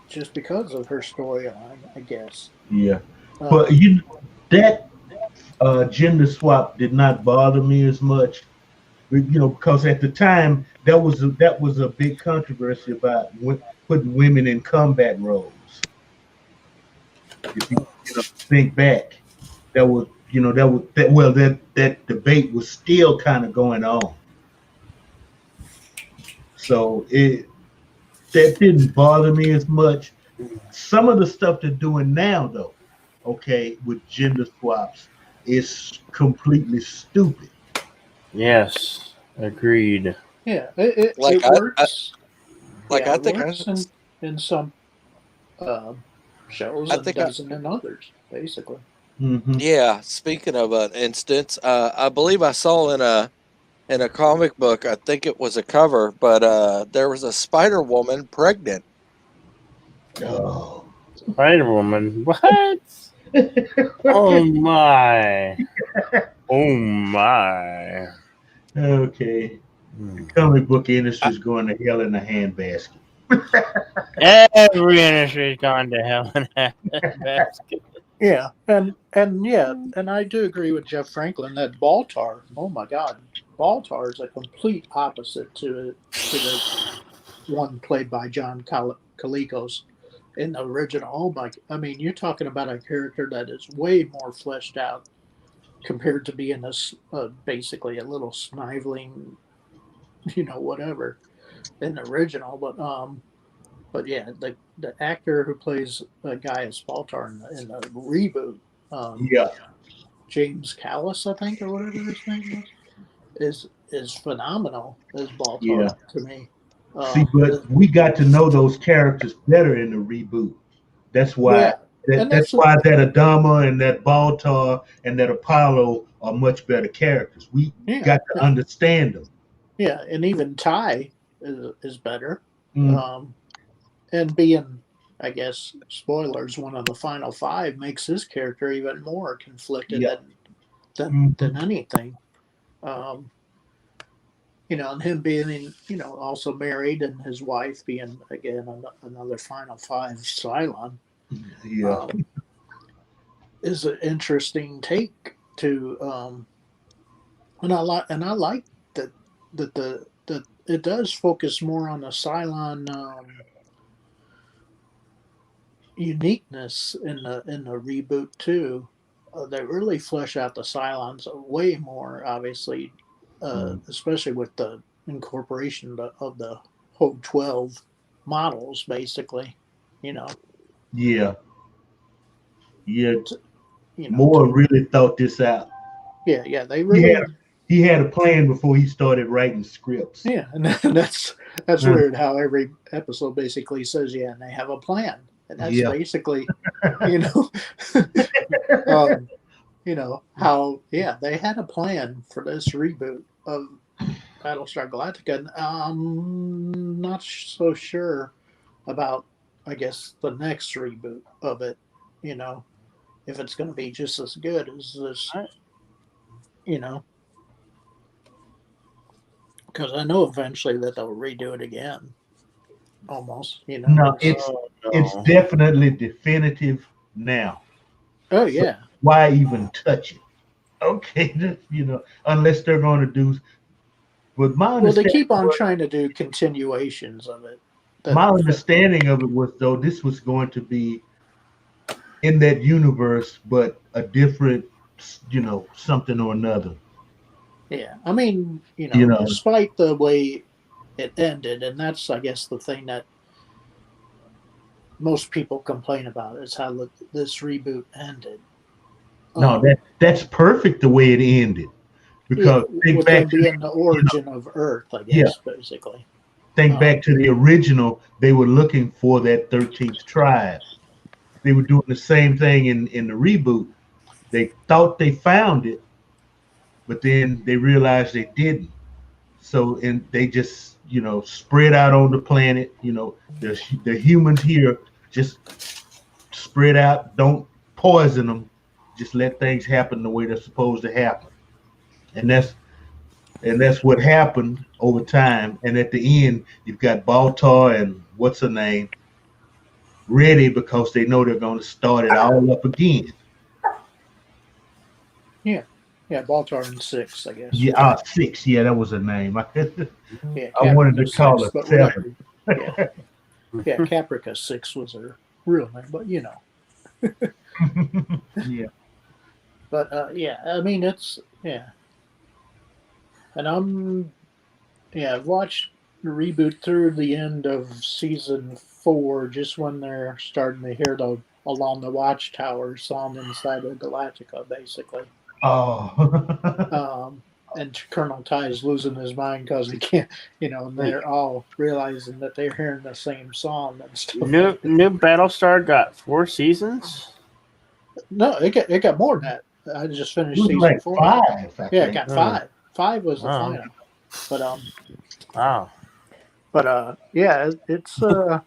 S5: just because of her storyline, I guess.
S4: Yeah, but that gender swap did not bother me as much, because at the time that was a big controversy about putting women in combat roles. If you think back, that debate was still kind of going on. So that didn't bother me as much. Some of the stuff they're doing now, though, okay, with gender swaps, is completely stupid.
S1: Yes, agreed.
S5: Yeah, it
S3: Like
S5: works.
S3: I
S5: it
S3: think
S5: works in some shows
S3: I
S5: and
S3: think
S5: doesn't in others, basically.
S4: Mm-hmm.
S3: yeah. Speaking of an instance, I believe I saw in a comic book. I think it was a cover, but there was a Spider Woman pregnant.
S4: Oh.
S1: Spider Woman. What? Oh my. Oh my.
S4: Okay. The comic book industry is going to hell in a handbasket.
S1: Every industry's gone to hell in a basket.
S5: Yeah, and I do agree with Jeff Franklin that Baltar. Oh my God, Baltar is a complete opposite to the one played by John Kalikos in the original. Oh my! I mean, you're talking about a character that is way more fleshed out compared to being basically a little sniveling, whatever in the original. But yeah, the actor who plays Gaius Baltar in the reboot,
S4: Yeah.
S5: James Callis, I think, or whatever his name is phenomenal as Baltar
S4: Yeah.
S5: to me.
S4: See, but we got to know those characters better in the reboot. That's why that's why that Adama and that Baltar and that Apollo are much better characters. We got to understand them.
S5: Yeah, and even Ty is better.
S4: Mm.
S5: And being, I guess, spoilers, one of the final five makes his character even more conflicted than anything. And him being, also married and his wife being, again, another final five Cylon.
S4: Yeah.
S5: Is an interesting take to, and I like that it does focus more on the Cylon uniqueness in the reboot too. They really flesh out the Cylons way more, obviously, especially with the incorporation of the whole 12 models, basically.
S4: Yeah. Moore really thought this out.
S5: Yeah, they really.
S4: He had a plan before he started writing scripts.
S5: Yeah, and that's weird how every episode basically says, yeah, and they have a plan. And that's basically, how, they had a plan for this reboot of Battlestar Galactica. And I'm not so sure about, I guess, the next reboot of it, if it's going to be just as good as this, because I know eventually that they'll redo it again. Almost,
S4: No, it's definitely definitive now.
S5: Oh yeah.
S4: So why even touch it? Okay, unless they're going to do. But
S5: they keep on trying to do continuations of it.
S4: My understanding of it was, though, this was going to be in that universe, but a different, something or another.
S5: Yeah, I mean, despite the way it ended, and that's, I guess, the thing that most people complain about is how this reboot ended.
S4: No, that's perfect the way it ended, because
S5: with them being the origin of Earth, I guess, basically.
S4: Think back to the original; they were looking for that 13th tribe. They were doing the same thing in the reboot. They thought they found it, but then they realized they didn't. So, and they just, spread out on the planet. The humans here just spread out. Don't poison them. Just let things happen the way they're supposed to happen. And that's what happened over time. And at the end, you've got Baltar and what's her name ready, because they know they're going to start it all up again.
S5: Yeah, Baltar in 6, I guess.
S4: Yeah, 6. Yeah, that was her name. I
S5: Yeah,
S4: wanted to call her 7.
S5: Yeah, Caprica 6 was her real name, but you know.
S4: Yeah.
S5: But yeah, I mean it's yeah. And I've watched the reboot through the end of season 4, just when they're starting to hear the Along the Watchtower song inside of Galactica, basically.
S4: Oh.
S5: And Colonel Ty is losing his mind because he can't, and they're all realizing that they're hearing the same song and stuff.
S1: New Battlestar got 4 seasons.
S5: No, it got more than that. I just
S4: It
S5: finished
S4: was
S5: season
S4: like
S5: 4.
S4: 5. I
S5: Yeah, it
S4: think.
S5: got 5. 5 was the
S1: Wow.
S5: final. But
S1: Wow.
S5: yeah, it's
S1: And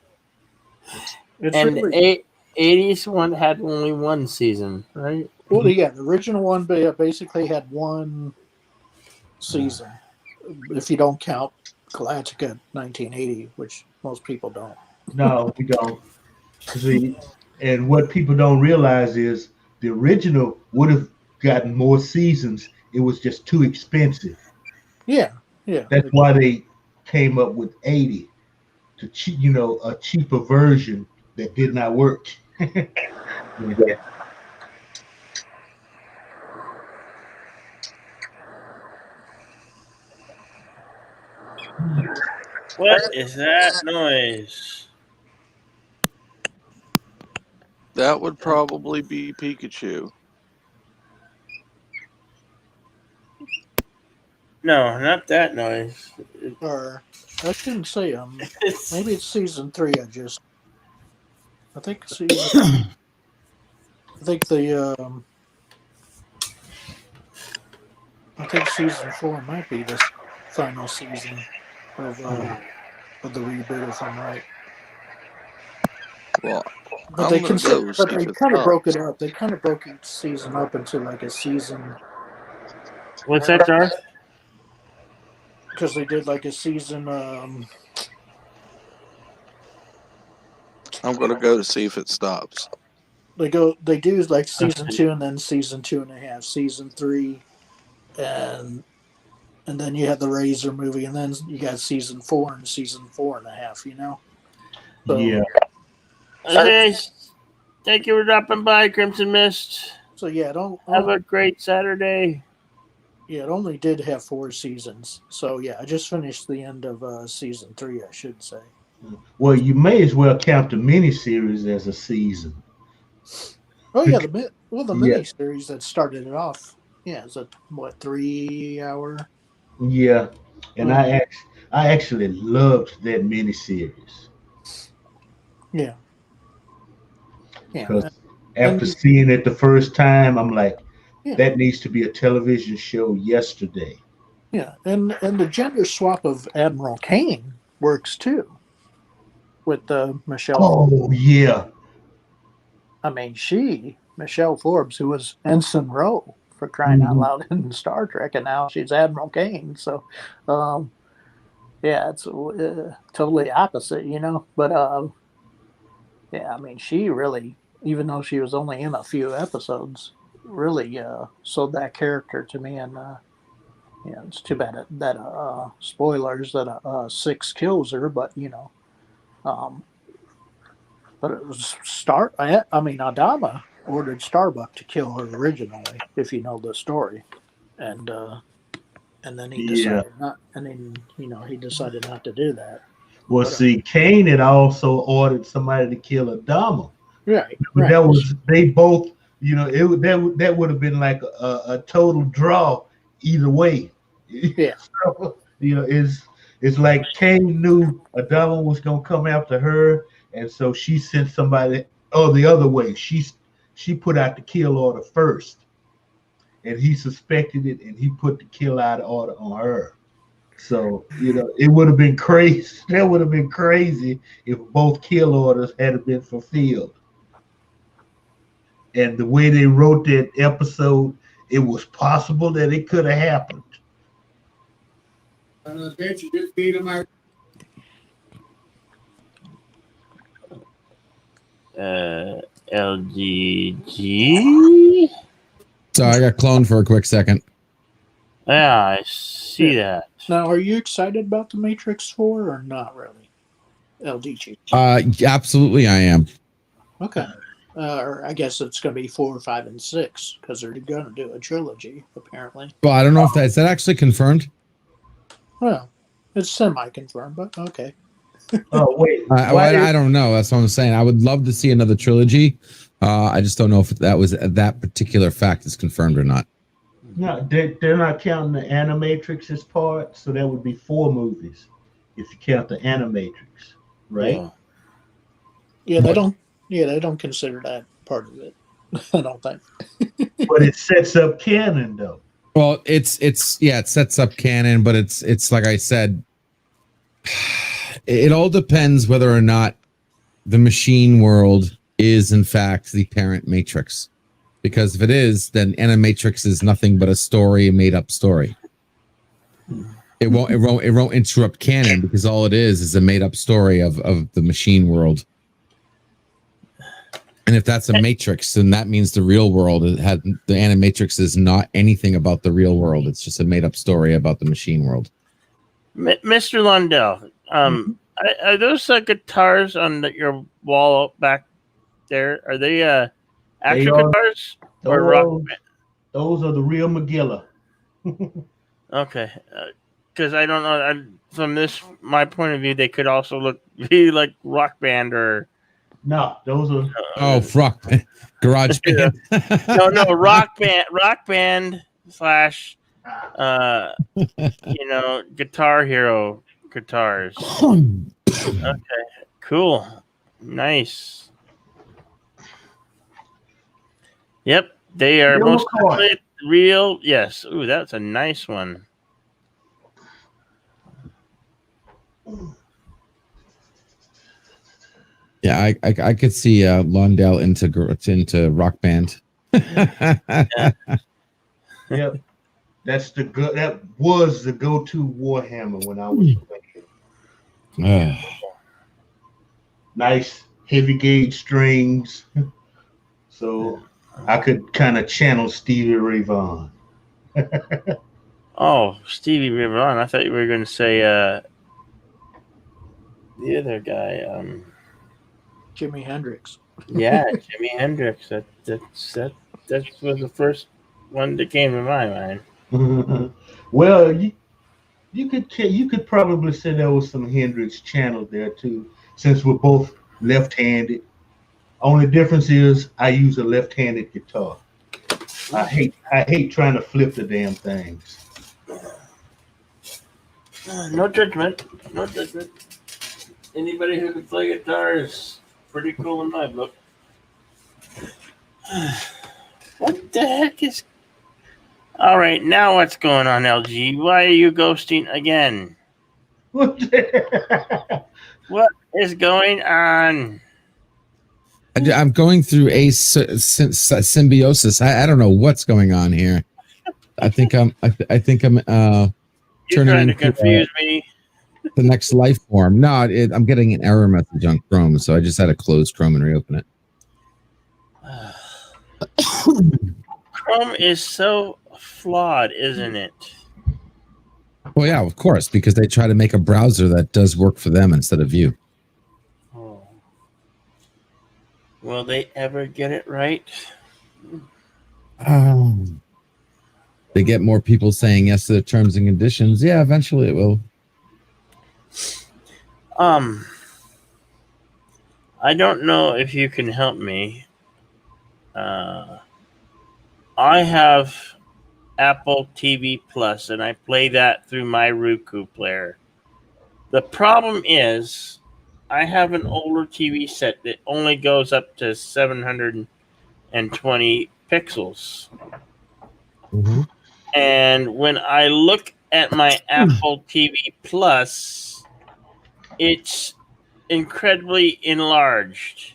S5: really
S1: 80s one had only 1 season, right?
S5: well. Yeah, the original one basically had 1 season, if you don't count Galactica 1980, which most people don't.
S4: No, we don't. See, and what people don't realize is the original would have gotten more seasons. It was just too expensive.
S5: Yeah.
S4: That's why they came up with 80 to a cheaper version that did not work. Yeah.
S1: What is that noise?
S3: That would probably be Pikachu.
S1: No, not that noise.
S5: Or I shouldn't say maybe it's season 3. I think season. I think I think season 4 might be the final season of the reboot, if I'm right.
S3: Well,
S5: But
S3: I'm
S5: they
S3: gonna go see if it
S5: kind of
S3: stops.
S5: broke it up. They kind of broke each season up into like a season,
S1: What's that, Darth?
S5: because they did like a season.
S3: I'm gonna go to see if it stops.
S5: They do like season 2 and then season 2.5, season 3, and then you had the Razor movie, and then you got season 4 and season 4.5. So,
S4: Yeah.
S1: Okay. Thank you for dropping by, Crimson Mist.
S5: So yeah, don't
S1: Have a great Saturday.
S5: Yeah, it only did have 4 seasons. So yeah, I just finished the end of season 3, I should say.
S4: Well, you may as well count the miniseries as a season.
S5: Oh yeah, the
S4: Yeah.
S5: miniseries that started it off. Yeah, it's a 3-hour.
S4: Yeah, and I actually loved that miniseries.
S5: Yeah.
S4: Because after seeing it the first time, I'm like, that needs to be a television show yesterday.
S5: Yeah, and the gender swap of Admiral Kane works too. With Michelle.
S4: Oh yeah.
S5: I mean, Michelle Forbes, who was Ensign Rowe, for crying out loud, in Star Trek, and now she's Admiral Kane. So, yeah, it's totally opposite, But yeah, I mean, she really, even though she was only in a few episodes, really sold that character to me. And it's too bad that spoilers that 6 kills her, but but it was Adama ordered Starbuck to kill her originally, if you know the story, and then he decided not, and then he decided not to do that.
S4: Well, see, Kane had also ordered somebody to kill Adama.
S5: Right.
S4: But that was they both. That would have been like a total draw either way.
S5: Yeah.
S4: So, it's like Kane knew Adama was gonna come after her, and so she sent somebody. Oh, the other way. She put out the kill order first, and he suspected it, and he put the kill out order on her. So it would have been crazy. That would have been crazy if both kill orders had been fulfilled. And the way they wrote that episode, it was possible that it could have happened.
S6: Did you just beat him out?
S1: LGG.
S2: So I got cloned for a quick second.
S1: Yeah, I see that.
S5: Now, are you excited about the Matrix 4 or not really? LDG?
S2: Absolutely, I am.
S5: Okay. Or I guess it's going to be 4, 5, and 6 because they're going to do a trilogy apparently.
S2: Well, I don't know if is that actually confirmed.
S5: Well, it's semi-confirmed, but okay.
S4: Oh wait,
S2: I don't know. That's what I'm saying. I would love to see another trilogy. I just don't know if that particular fact is confirmed or not.
S4: No, they're not counting the Animatrix as part, so that would be 4 movies if you count the Animatrix, right?
S1: Oh.
S5: Yeah, they don't. Yeah, they don't consider that part of it. I don't think.
S4: But it sets up canon, though.
S2: Well, it sets up canon, but it's like I said, it all depends whether or not the machine world is in fact the parent matrix. Because if it is, then Animatrix is nothing but a made up story. It won't interrupt canon because all it is a made up story of the machine world. And if that's a matrix, then that means the real world the Animatrix is not anything about the real world. It's just a made up story about the machine world.
S1: Mr. Lundell, are those guitars on your wall back there? Are they actual guitars or rock?
S4: Those are the real McGilla.
S1: Okay, because I don't know. From my point of view, they could also be like Rock Band or.
S4: No, those are.
S2: Rock Garage Band.
S1: No, Rock Band slash, Guitar Hero guitars. Okay, cool, nice. Yep, they are most real. Yes. Ooh, that's a nice one.
S2: Yeah, I could see Lundell into Rock Band.
S4: Yep, that was the go-to Warhammer when I was playing. Nice heavy gauge strings, so I could kind of channel Stevie Ray Vaughan.
S1: Oh, Stevie Ray Vaughan. I thought you were going to say the other guy.
S5: Jimi Hendrix.
S1: Yeah, Jimi Hendrix. That was the first one that came to my mind.
S4: Well, you could probably say there was some Hendrix channeled there too, since we're both left-handed. Only difference is I use a left-handed guitar. I hate trying to flip the damn things.
S1: No judgment. No judgment. Anybody who can play guitar is pretty cool in my book. What the heck is... All right, now what's going on, LG? Why are you ghosting again? What is going on?
S2: I'm going through a symbiosis. I don't know what's going on here. I think I'm
S1: You're
S2: turning
S1: trying to
S2: into
S1: confuse me.
S2: the next life form. No, I'm getting an error message on Chrome, so I just had to close Chrome and reopen it.
S1: Chrome is so flawed, isn't it?
S2: Well, yeah, of course, because they try to make a browser that does work for them instead of you.
S1: Oh. Will they ever get it right?
S2: They get more people saying yes to the terms and conditions. Yeah, eventually it will.
S1: I don't know if you can help me. I have Apple TV Plus, and I play that through my Roku player. The problem is, I have an older TV set that only goes up to 720 pixels.
S2: Mm-hmm.
S1: And when I look at my Apple TV Plus, it's incredibly enlarged.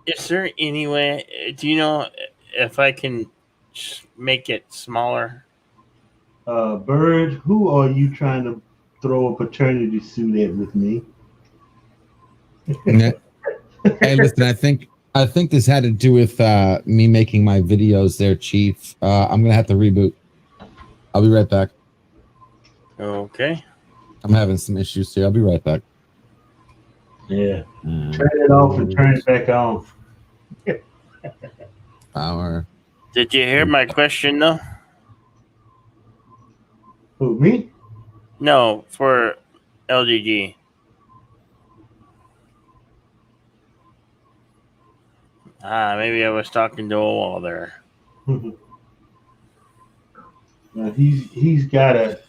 S1: Is there any way? Do you know if I can make it smaller?
S4: Bird, who are you trying to throw a paternity suit at with me?
S2: Hey, listen, I think this had to do with me making my videos there, Chief. I'm gonna have to reboot. I'll be right back.
S1: Okay.
S2: I'm having some issues here. I'll be right back.
S4: Yeah. Turn it off and turn it back on.
S2: Power.
S1: Did you hear my question though?
S4: Who, me?
S1: No, for LGG. Maybe I was talking to a wall there.
S4: He's got a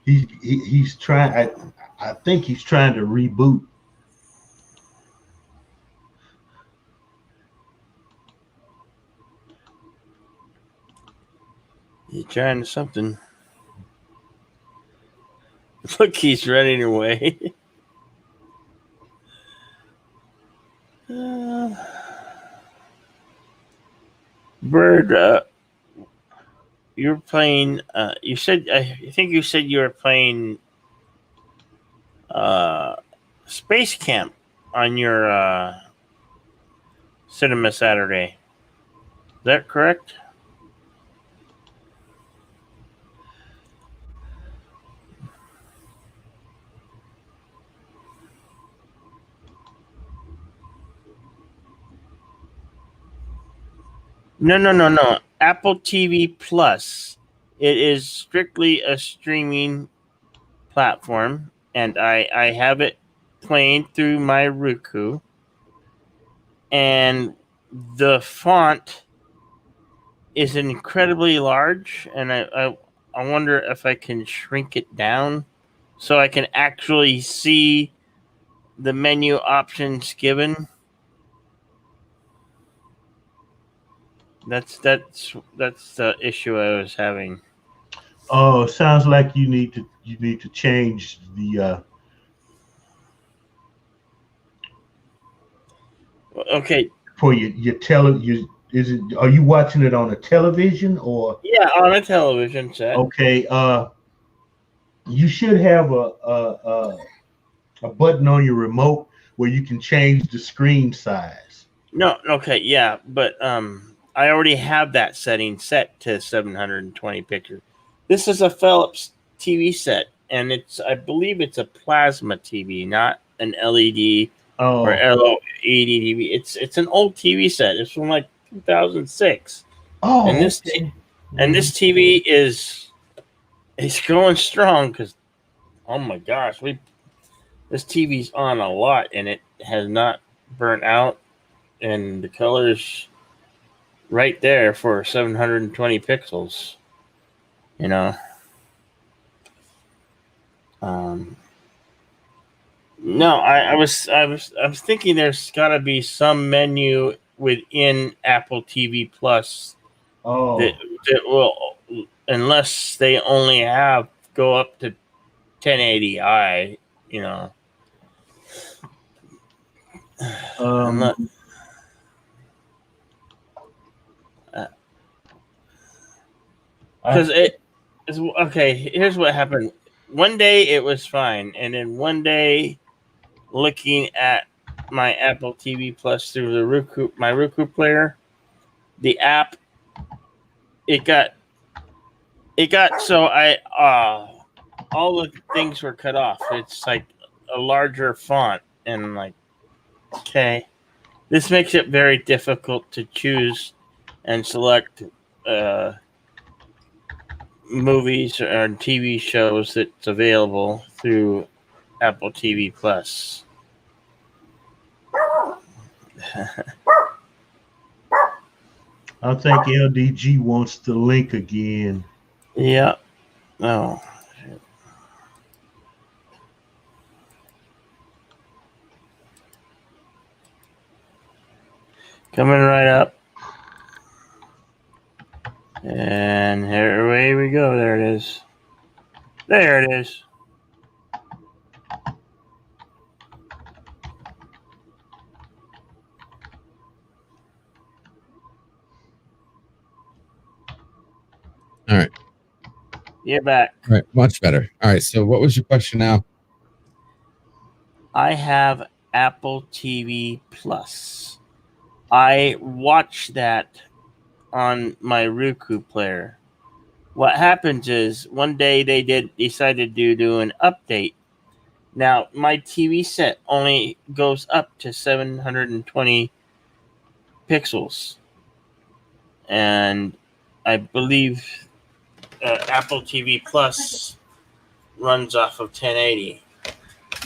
S4: he's trying. I think he's trying to reboot.
S1: He's trying something. Look, he's running away. Bird, you're playing. You said I think you said you were playing Space Camp on your Cinema Saturday. Is that correct? No. Apple TV Plus. It is strictly a streaming platform, and I have it playing through my Roku. And the font is incredibly large, and I wonder if I can shrink it down so I can actually see the menu options given. That's the issue I was having.
S4: Oh, sounds like you need to change the.
S1: Okay.
S4: For your is it? Are you watching it on a television or?
S1: Yeah, on a television set.
S4: Okay. You should have a button on your remote where you can change the screen size.
S1: No. Okay. Yeah, but I already have that setting set to 720 pictures. This is a Philips TV set, and I believe it's a plasma TV, not an LED or LOD TV. It's an old TV set. It's from like 2006.
S4: Oh,
S1: and this TV is going strong because, oh my gosh, this TV's on a lot and it has not burnt out, and the colors right there for 720 pixels. You know. No, I was thinking there's got to be some menu within Apple TV Plus that will, unless they only go up to 1080i, you know. Because it is okay. Here's what happened. One day it was fine, and then one day, looking at my Apple TV Plus through the my Roku player, the app, it got so all the things were cut off. It's like a larger font, and like, okay, this makes it very difficult to choose and select movies or TV shows that's available through Apple TV Plus.
S4: I think LDG wants the link again.
S1: Yeah. Oh. Coming right up. And here away we go. There it is. There it is.
S2: All right.
S1: You're back.
S2: All right. Much better. All right. So what was your question now?
S1: I have Apple TV Plus. I watch that on my Roku player. What happens is one day they decided to do an update Now, my TV set only goes up to 720 pixels. And I believe Apple TV Plus runs off of 1080.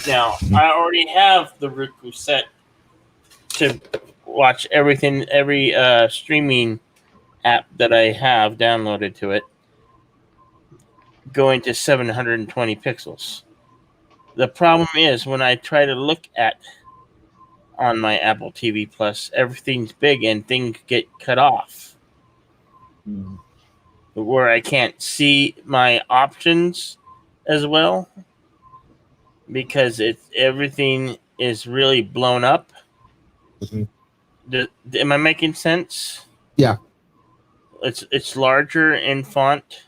S1: Now, I already have the Roku set to watch everything, every streaming app that I have downloaded to it, going to 720 pixels. The problem is when I try to look at on my Apple TV Plus, everything's big and things get cut off. Where I can't see my options as well because everything is really blown up. Am I making sense?
S2: Yeah.
S1: It's larger in font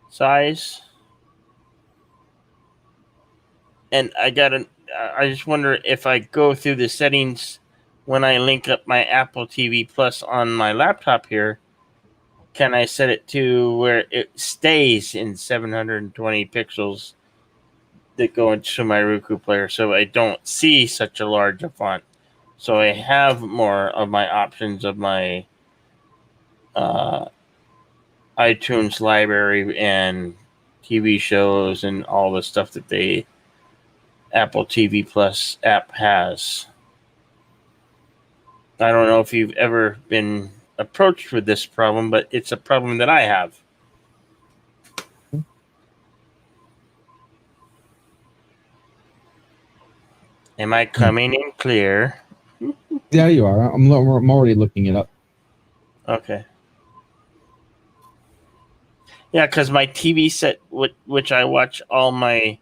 S1: size. And I just wonder if I go through the settings when I link up my Apple TV Plus on my laptop here, can I set it to where it stays in 720 pixels that go into my Roku player so I don't see such a large font? So I have more of my options of my iTunes library and TV shows and all the stuff that the Apple TV Plus app has. I don't know if you've ever been approached with this problem, but it's a problem that I have. Am I coming in clear?
S2: Yeah, you are. I'm already looking it up.
S1: Okay. Yeah, because my TV set, which I watch all my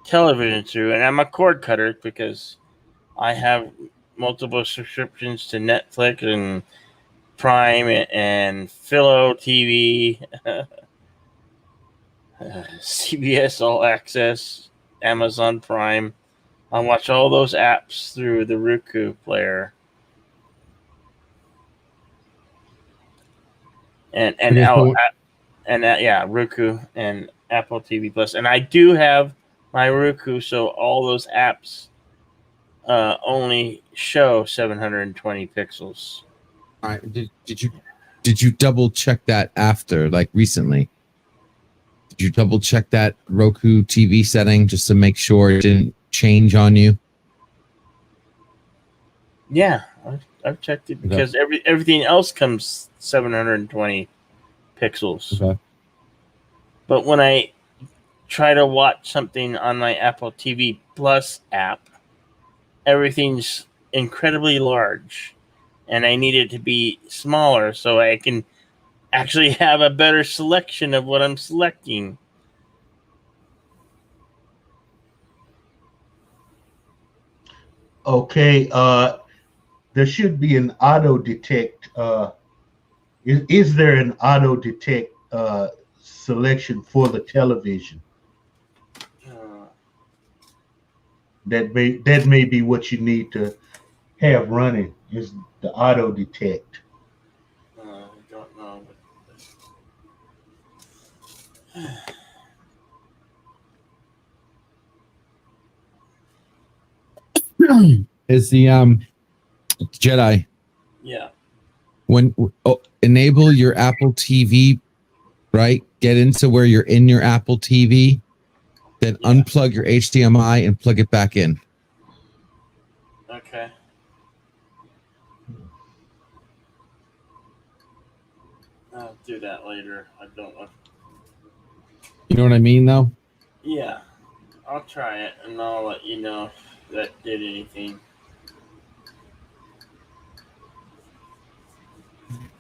S1: television through, and I'm a cord cutter because I have multiple subscriptions to Netflix and Prime and Philo TV, CBS All Access, Amazon Prime. I watch all those apps through the Roku player. Roku and Apple TV Plus, and I do have my Roku, so all those apps only show 720 pixels.
S2: All right. Did you double check that after, like recently? Did you double check that Roku TV setting just to make sure it didn't change on you?
S1: Yeah, I've checked it because everything else comes 720 pixels.
S2: Okay.
S1: But when I try to watch something on my Apple TV Plus app, everything's incredibly large, and I need it to be smaller so I can actually have a better selection of what I'm selecting.
S4: Okay, there should be an auto detect. Is there an auto detect selection for the television? That may be what you need to have running, is the auto detect.
S1: I don't know.
S2: Is the Jedi
S1: Yeah.
S2: when enable your Apple TV, right? Get into where you're in your Apple TV, then unplug your HDMI and plug it back in.
S1: Okay. I'll do that later. I don't know.
S2: You know what I mean, though?
S1: Yeah. I'll try it and I'll let you know if that did anything.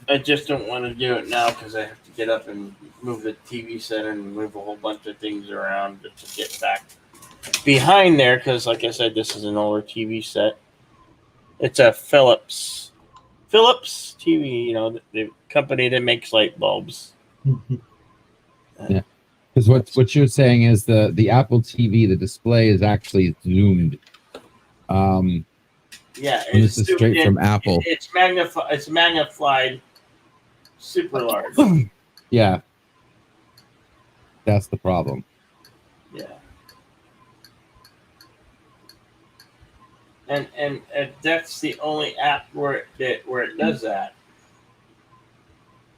S1: I just don't want to do it now because I have to get up and move the TV set and move a whole bunch of things around just to get back behind there because, like I said, this is an older TV set. It's a Philips TV, you know, the company that makes light bulbs.
S2: Yeah. Because what you're saying is the Apple TV, the display is actually zoomed.
S1: Yeah,
S2: and this is straight from Apple.
S1: It's magnified super large.
S2: Yeah, that's the problem.
S1: Yeah. and that's the only app where it does that.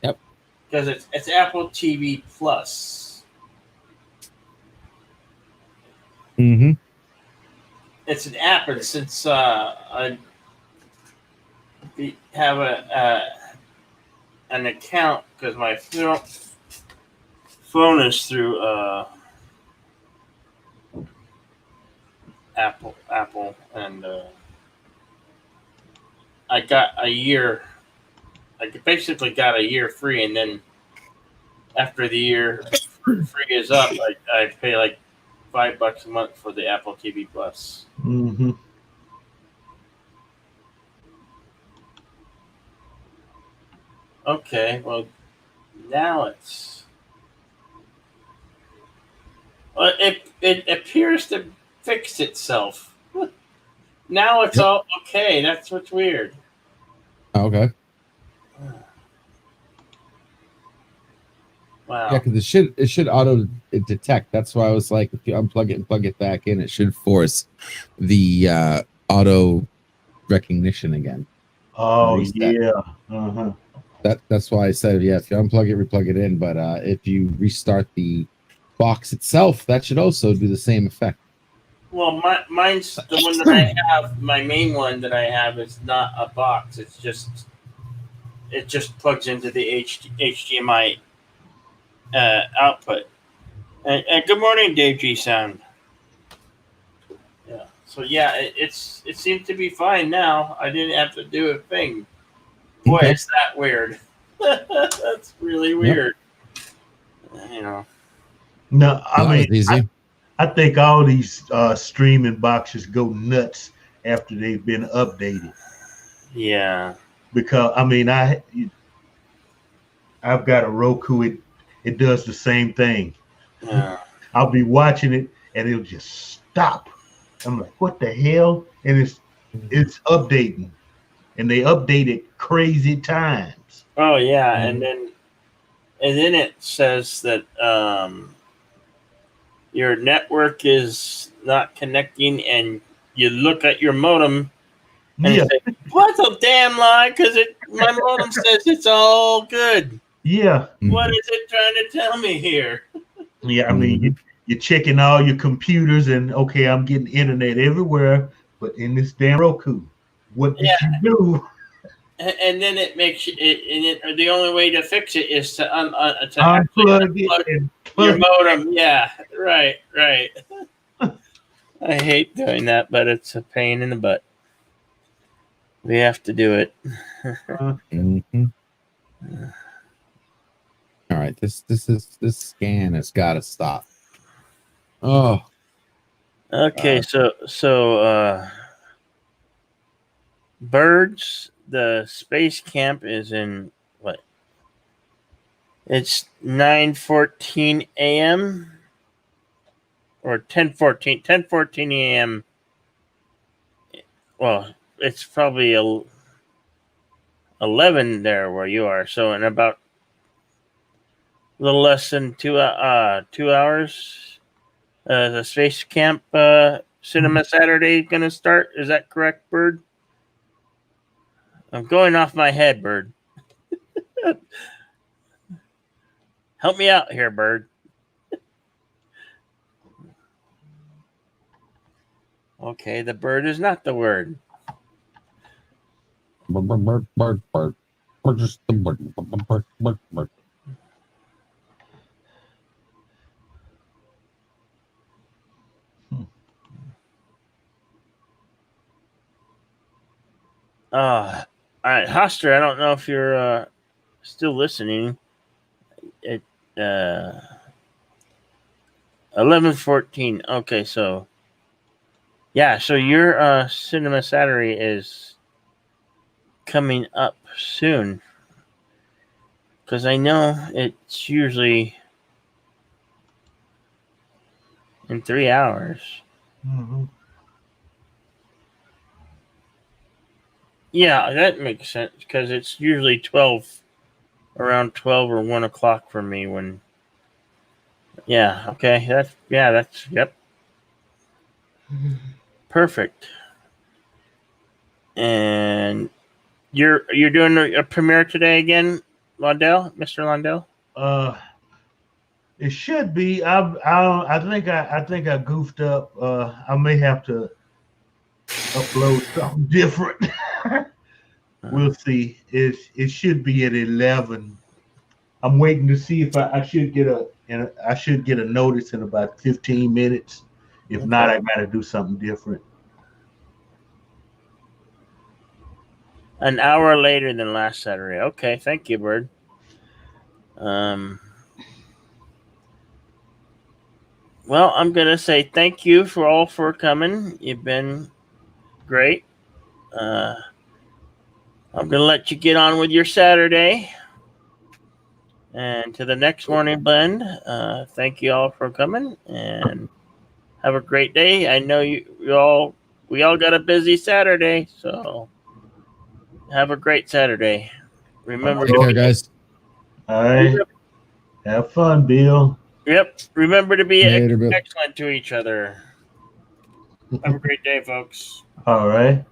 S2: Yep.
S1: Because it's Apple TV Plus.
S2: Mm-hmm.
S1: It's an app, and since I have an account because my phone is through Apple, and I got a year. I basically got a year free, and then after the year free is up, I pay like $5 a month for the Apple TV Plus.
S4: Mm-hmm.
S1: Okay, well now it appears to fix itself. Now it's all okay. That's what's weird.
S2: Okay.
S1: Wow.
S2: Yeah, because it should auto detect. That's why I was like, if you unplug it and plug it back in, it should force the auto recognition again.
S4: Oh
S2: Reset.
S4: yeah. Uh-huh.
S2: That's why I said, yeah, if you unplug it, replug it in. But if you restart the box itself, that should also do the same effect.
S1: Well, mine's the one that I have. My main one that I have is not a box. It just plugs into the HDMI output. And good morning, Dave G Sound. Yeah. So yeah, it seems to be fine now. I didn't have to do a thing. Boy,
S2: Okay.
S1: is that weird. That's really weird. You know.
S4: No, I
S2: That
S4: mean,
S2: was easy.
S4: I think all these streaming boxes go nuts after they've been updated.
S1: Yeah.
S4: Because I mean, I've got a Roku. It does the same thing.
S1: Yeah.
S4: I'll be watching it and it'll just stop. I'm like, what the hell? And it's updating, and they update at crazy times.
S1: Oh yeah, and then it says that your network is not connecting, and you look at your modem and
S4: Yeah,
S1: say, "What's a damn lie?" Because my modem says it's all good.
S4: yeah,
S1: What is it trying to tell me here?
S4: yeah. I mean, you're checking all your computers, and okay, I'm getting internet everywhere, but in this damn Roku, what did you do?
S1: And then it makes the only way to fix it is to actually
S4: Unplug it
S1: unplug
S4: and
S1: your
S4: plug it.
S1: modem. Yeah, right. I hate doing that, but it's a pain in the butt. We have to do it.
S2: All right, this scan has got to stop. Oh,
S1: Okay, so Birds, the space camp is in what? It's 9:14 a.m. or 10:14 a.m. Well, it's probably 11 there where you are. So in about a little less than 2 hours, the space camp cinema Saturday going to start. Is that correct, Bird? I'm going off my head, Bird. Help me out here, Bird. Okay, the bird is not the word.
S2: Just the bird.
S1: All right, Hoster, I don't know if you're still listening. It 11:14. Okay, so yeah, so your Cinema Saturday is coming up soon, because I know it's usually in 3 hours.
S4: Mm-hmm.
S1: Yeah, that makes sense because it's usually around 12 or 1 o'clock for me when. Yeah. Okay. That's yep. Perfect. And you're doing a premiere today again, Londell, Mr. Londell?
S4: It should be. I think I goofed up. I may have to upload something different. We'll see. It should be at 11. I'm waiting to see if I should get a notice in about 15 minutes. If not, I got to do something different.
S1: An hour later than last Saturday. Okay, thank you, Bird. Well, I'm gonna say thank you for coming. You've been great. I'm gonna let you get on with your Saturday. And to the next morning blend, thank you all for coming and have a great day. I know we all got a busy Saturday, so have a great Saturday. Remember,
S2: Take care, guys.
S4: All right. Have fun, Bill.
S1: Yep. Remember to be
S2: Later, Bill.
S1: excellent to each other. Have a great day, folks.
S4: All right.